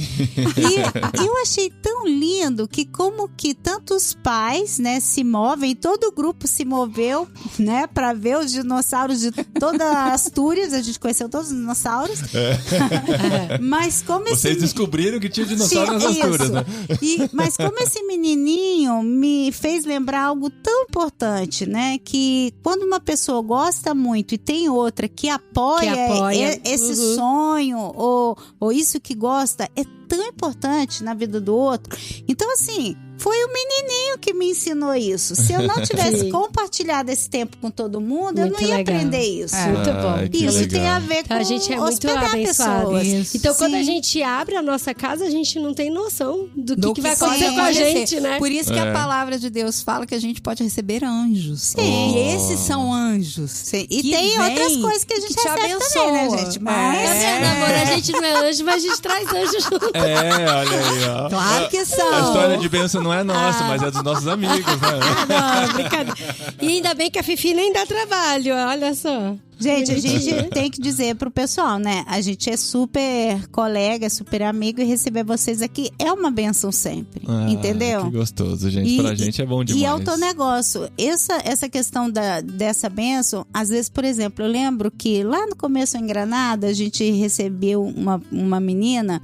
E eu achei tão lindo que como que tantos pais, né, se movem, todo o grupo se moveu, né, pra ver os dinossauros de toda a Astúrias. A gente conheceu todos os dinossauros. Mas como Vocês descobriram que tinha dinossauro nas Astúrias, né? Mas como esse menininho me fez lembrar algo tão importante, né? Que quando uma pessoa gosta muito e tem outra que apoia esse sonho ou isso que gosta, é tão importante na vida do outro. Então, assim, foi o menininho que me ensinou isso. Se eu não tivesse compartilhado esse tempo com todo mundo, eu não ia aprender isso. Muito bom. Isso legal. tem a ver com A gente é muito hospedar abençoado. pessoas. Então, quando a Sim. gente abre a nossa casa, a gente não tem noção do que vai pode acontecer com a gente, né? Por isso que a palavra de Deus fala que a gente pode receber anjos. Sim. E esses são anjos. Sim. E que tem vem, outras coisas que a gente que te recebe abençoa. também, né, gente? Mas... Tá vendo, amor? A gente não é anjo, mas a gente traz anjo junto. Olha aí, ó. Claro que são. A história de bênção não é nossa, mas é dos nossos amigos, né? Não, brincadeira. E ainda bem que a Fifi nem dá trabalho, olha só. Gente, a gente tem que dizer pro pessoal, né? A gente é super colega, super amigo e receber vocês aqui é uma bênção sempre, entendeu? Que gostoso, gente. Pra gente é bom demais. E é o teu negócio. Essa questão dessa bênção, às vezes, por exemplo, eu lembro que lá no começo em Granada, a gente recebeu uma menina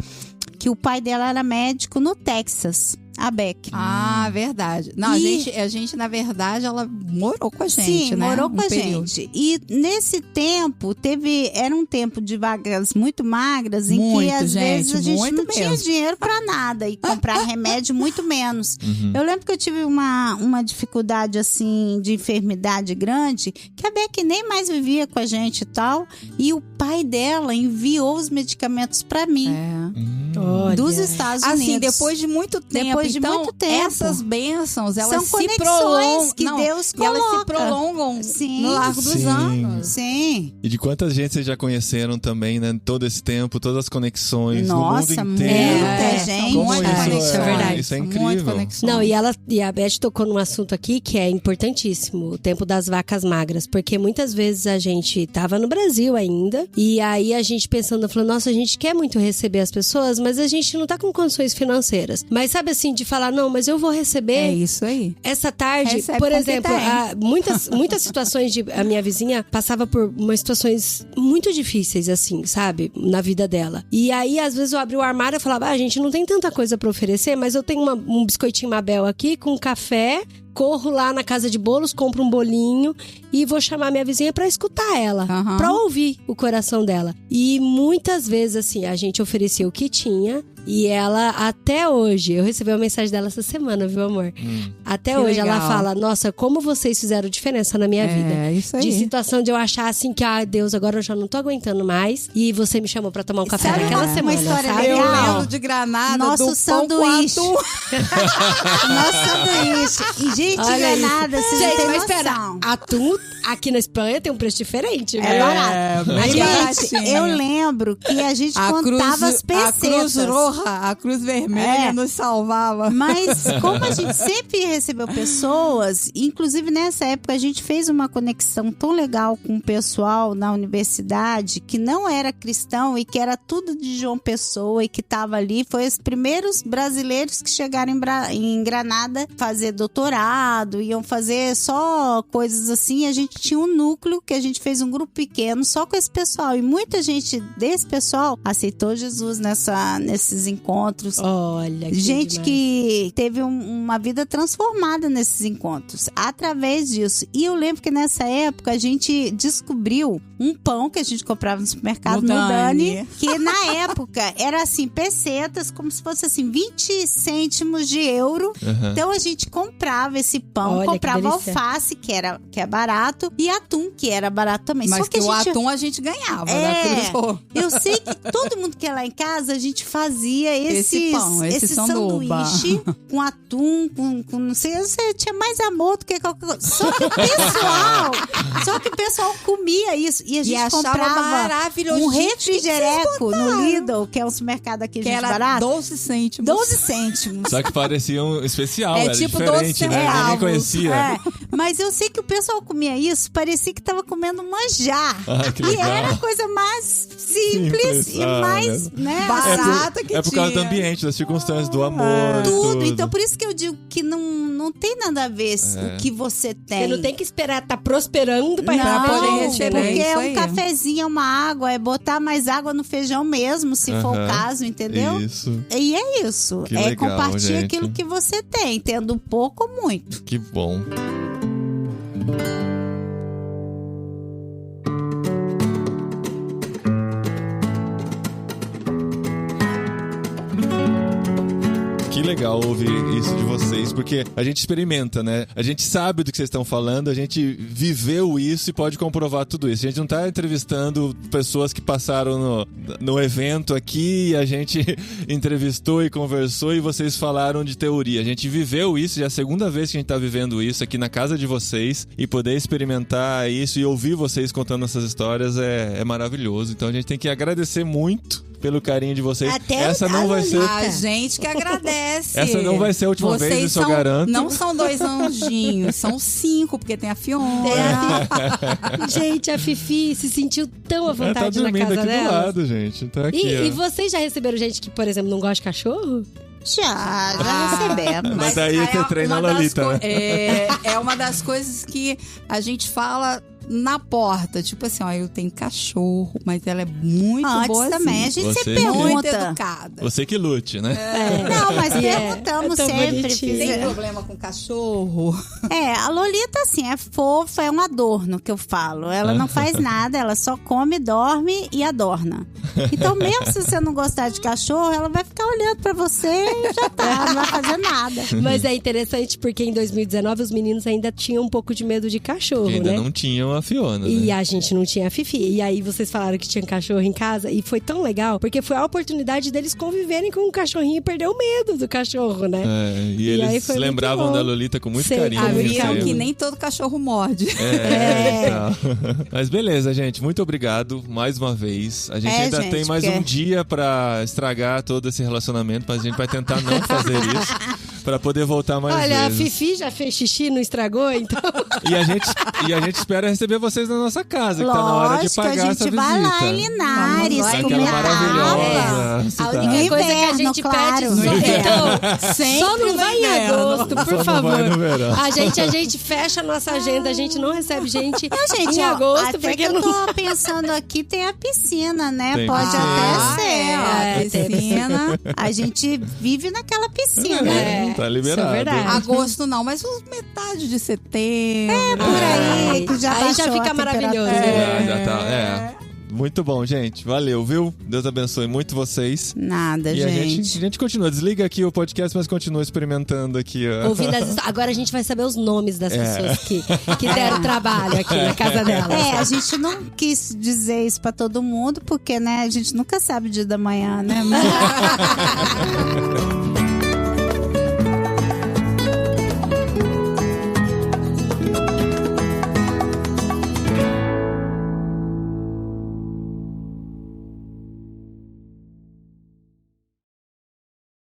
que o pai dela era médico no Texas. A Beck. Ah, verdade. Não, a gente, na verdade, ela morou com a gente, Sim, né? morou com a período. gente. E nesse tempo, era um tempo de vagas muito magras, em Muito, que às vezes a gente muito não tinha mesmo. dinheiro pra nada. E comprar remédio muito menos. Eu lembro que eu tive uma dificuldade, assim, de enfermidade grande, que a Beck nem mais vivia com a gente e tal. E o pai dela enviou os medicamentos pra mim. Olha. Dos Estados Unidos. Assim, depois de muito tempo. Depois de então, muito tempo. essas bênçãos, elas São se conexões prolongam. que Deus e elas se coloca. prolongam Sim. no largo dos Sim. anos. Sim. E de quanta gente vocês já conheceram também, né? Todo esse tempo, todas as conexões Nossa, no mundo inteiro. muita gente. Como Muita isso conexão. é verdade. Isso é Muita incrível. conexão. Não, e a Beth tocou num assunto aqui que é importantíssimo, o tempo das vacas magras, porque muitas vezes a gente tava no Brasil ainda, e aí a gente pensando, falando, nossa, a gente quer muito receber as pessoas, mas a gente não tá com condições financeiras. Mas sabe assim, de falar, não, mas eu vou receber É isso aí. essa tarde, Recebe por com exemplo, que muitas situações a minha vizinha passava por umas situações muito difíceis, assim, sabe? Na vida dela. E aí, às vezes, eu abri o armário e falava, a gente não tem tanta coisa pra oferecer, mas eu tenho um biscoitinho Mabel aqui com café, corro lá na casa de bolos, compro um bolinho e vou chamar minha vizinha pra escutar ela, pra ouvir o coração dela. E muitas vezes, assim, a gente oferecia o que tinha e ela, até hoje, eu recebi uma mensagem dela essa semana, viu, amor? Até Que hoje, ela legal. fala, nossa, como vocês fizeram diferença na minha vida. É isso aí. De situação de eu achar assim que, Deus, agora eu já não tô aguentando mais e você me chamou pra tomar um café Sabe naquela uma semana, história sabe? Eu legal? lembro de Granada, Nosso do sanduíche. pão com atum. Nosso sanduíche. E, gente, Olha Granada, vocês não Gente, têm mas noção. espera, atum aqui na Espanha tem um preço diferente, É viu? barato. bem Gente, baratinho. eu lembro que a gente contava as a Cruz pesetas. Roja, a Cruz Vermelha É. nos salvava. Mas como a gente sempre recebeu pessoas, inclusive nessa época a gente fez uma conexão tão legal com o pessoal na universidade que não era cristão e que era tudo de João Pessoa e que estava ali, foi os primeiros brasileiros que chegaram em Granada fazer doutorado, iam fazer só coisas assim. A gente tinha um núcleo que a gente fez um grupo pequeno só com esse pessoal e muita gente desse pessoal aceitou Jesus nesses encontros. Olha, que Gente demais. que teve uma vida transformada nesses encontros, através disso. E eu lembro que nessa época a gente descobriu um pão que a gente comprava no supermercado, no Dani, que na época era assim, pesetas, como se fosse assim, 20 cêntimos de euro. Então a gente comprava esse pão, Olha, que comprava delícia. alface, que é barato, e atum, que era barato também. Mas Só que o a gente... atum a gente ganhava da É, Cruz Roja. eu sei que todo mundo que ia lá em casa, a gente fazia Esse pão, esse sanduba. sanduíche com atum, com não sei, você tinha mais amor do que qualquer coisa. Só que o pessoal Só que o pessoal comia isso. E a gente achava comprava maravilhoso. um Gente, o que que refrigereco vocês no Lidl, que é um supermercado aqui, Que gente, era barato. 12 cêntimos. 12 cêntimos. Só que parecia um especial, É era tipo diferente, 12 né? Ninguém centavos. conhecia. É, mas eu sei que o pessoal comia isso, parecia que tava comendo manjar. Ah, que E legal. era a coisa mais simples e Ah, mais, né? Barata que É por causa do tinha. ambiente, das circunstâncias, do amor. Tudo. Então, por isso que eu digo que não tem nada a ver o que você tem. Você não tem que esperar estar prosperando pra Não, poder receber. porque isso é um aí. cafezinho, uma água, é botar mais água no feijão mesmo, se for o Aham. caso, entendeu? Isso. E é isso. Que é legal, compartilhar gente. aquilo que você tem, tendo pouco ou muito. Que bom. Que legal ouvir isso de vocês, porque a gente experimenta, né? A gente sabe do que vocês estão falando, a gente viveu isso e pode comprovar tudo isso. A gente não tá entrevistando pessoas que passaram no evento aqui, a gente entrevistou e conversou e vocês falaram de teoria. A gente viveu isso, já é a segunda vez que a gente tá vivendo isso aqui na casa de vocês, e poder experimentar isso e ouvir vocês contando essas histórias é maravilhoso. Então a gente tem que agradecer muito pelo carinho de vocês. Até Essa não vai ser... A gente que agradece. Essa não vai ser a última Vocês vez, isso eu garanto. Não são 2 anjinhos, são 5, porque tem a Fiona. Gente, a Fifi se sentiu tão à Ela tá vontade na dormindo casa aqui do dela. lado, gente. Tá aqui, E ó. vocês já receberam gente que, por exemplo, não gosta de cachorro? Já recebemos. Mas aí você treina a uma das Lolita, né? É uma das coisas que a gente fala na porta. Tipo assim, ó, eu tenho cachorro, mas ela é muito Antes boa também, a assim. gente Você sempre Muito pergunta. educada. Você que lute, né? Não, mas E é perguntamos tão sempre. bonitinho. Tem problema com cachorro? A Lolita, assim, é fofa, é um adorno que eu falo. Ela não faz nada, ela só come, dorme e adorna. Então, mesmo se você não gostar de cachorro, ela vai ficar olhando pra você e já tá, não vai fazer nada. Mas é interessante porque em 2019 os meninos ainda tinham um pouco de medo de cachorro, Porque ainda né? não tinham a Fiona, E né? a gente não tinha a Fifi. E aí vocês falaram que tinha cachorro em casa. E foi tão legal, porque foi a oportunidade deles conviverem com o cachorrinho e perder o medo do cachorro, né? É, e E aí eles foi se muito lembravam bom. da Lolita com muito Sei, carinho. muito Aviam carinho. que nem todo cachorro morde. Tal. Mas beleza, gente. Muito obrigado mais uma vez. A gente ainda gente, tem mais porque- um dia pra estragar todo esse relacionamento, mas a gente vai tentar não fazer isso pra poder voltar mais Olha, a vezes. Fifi já fez xixi, não estragou, então. E a gente espera receber vocês na nossa casa, que tá na hora de Lógico, pagar a gente essa vai visita. lá em Linares, Vamos lá, comer Aquela Aquela maravilhosa A cidade. única No coisa que a inverno, gente claro. pede No só, inverno. então, Sempre só não no vai em inverno. agosto, por Só não favor. vai no verão. A gente fecha a nossa agenda, a gente não recebe gente Gente, em ó, agosto, até porque que eu não. tô pensando aqui, tem a piscina, né? Tem Pode piscina. até ser. a piscina. A gente vive naquela piscina. É. Tá liberado. Isso é verdade. Agosto não, mas metade de setembro. Por aí, que já Aí já baixou fica a maravilhoso. temperatura. Já tá. Muito bom, gente. Valeu, viu? Deus abençoe muito vocês. Nada, E a gente. gente continua. Desliga aqui o podcast, mas continua experimentando aqui. Ó. Ouvindo as histórias. Agora a gente vai saber os nomes das pessoas que deram trabalho aqui na casa delas. A gente não quis dizer isso pra todo mundo, porque, né, a gente nunca sabe o dia da manhã, né?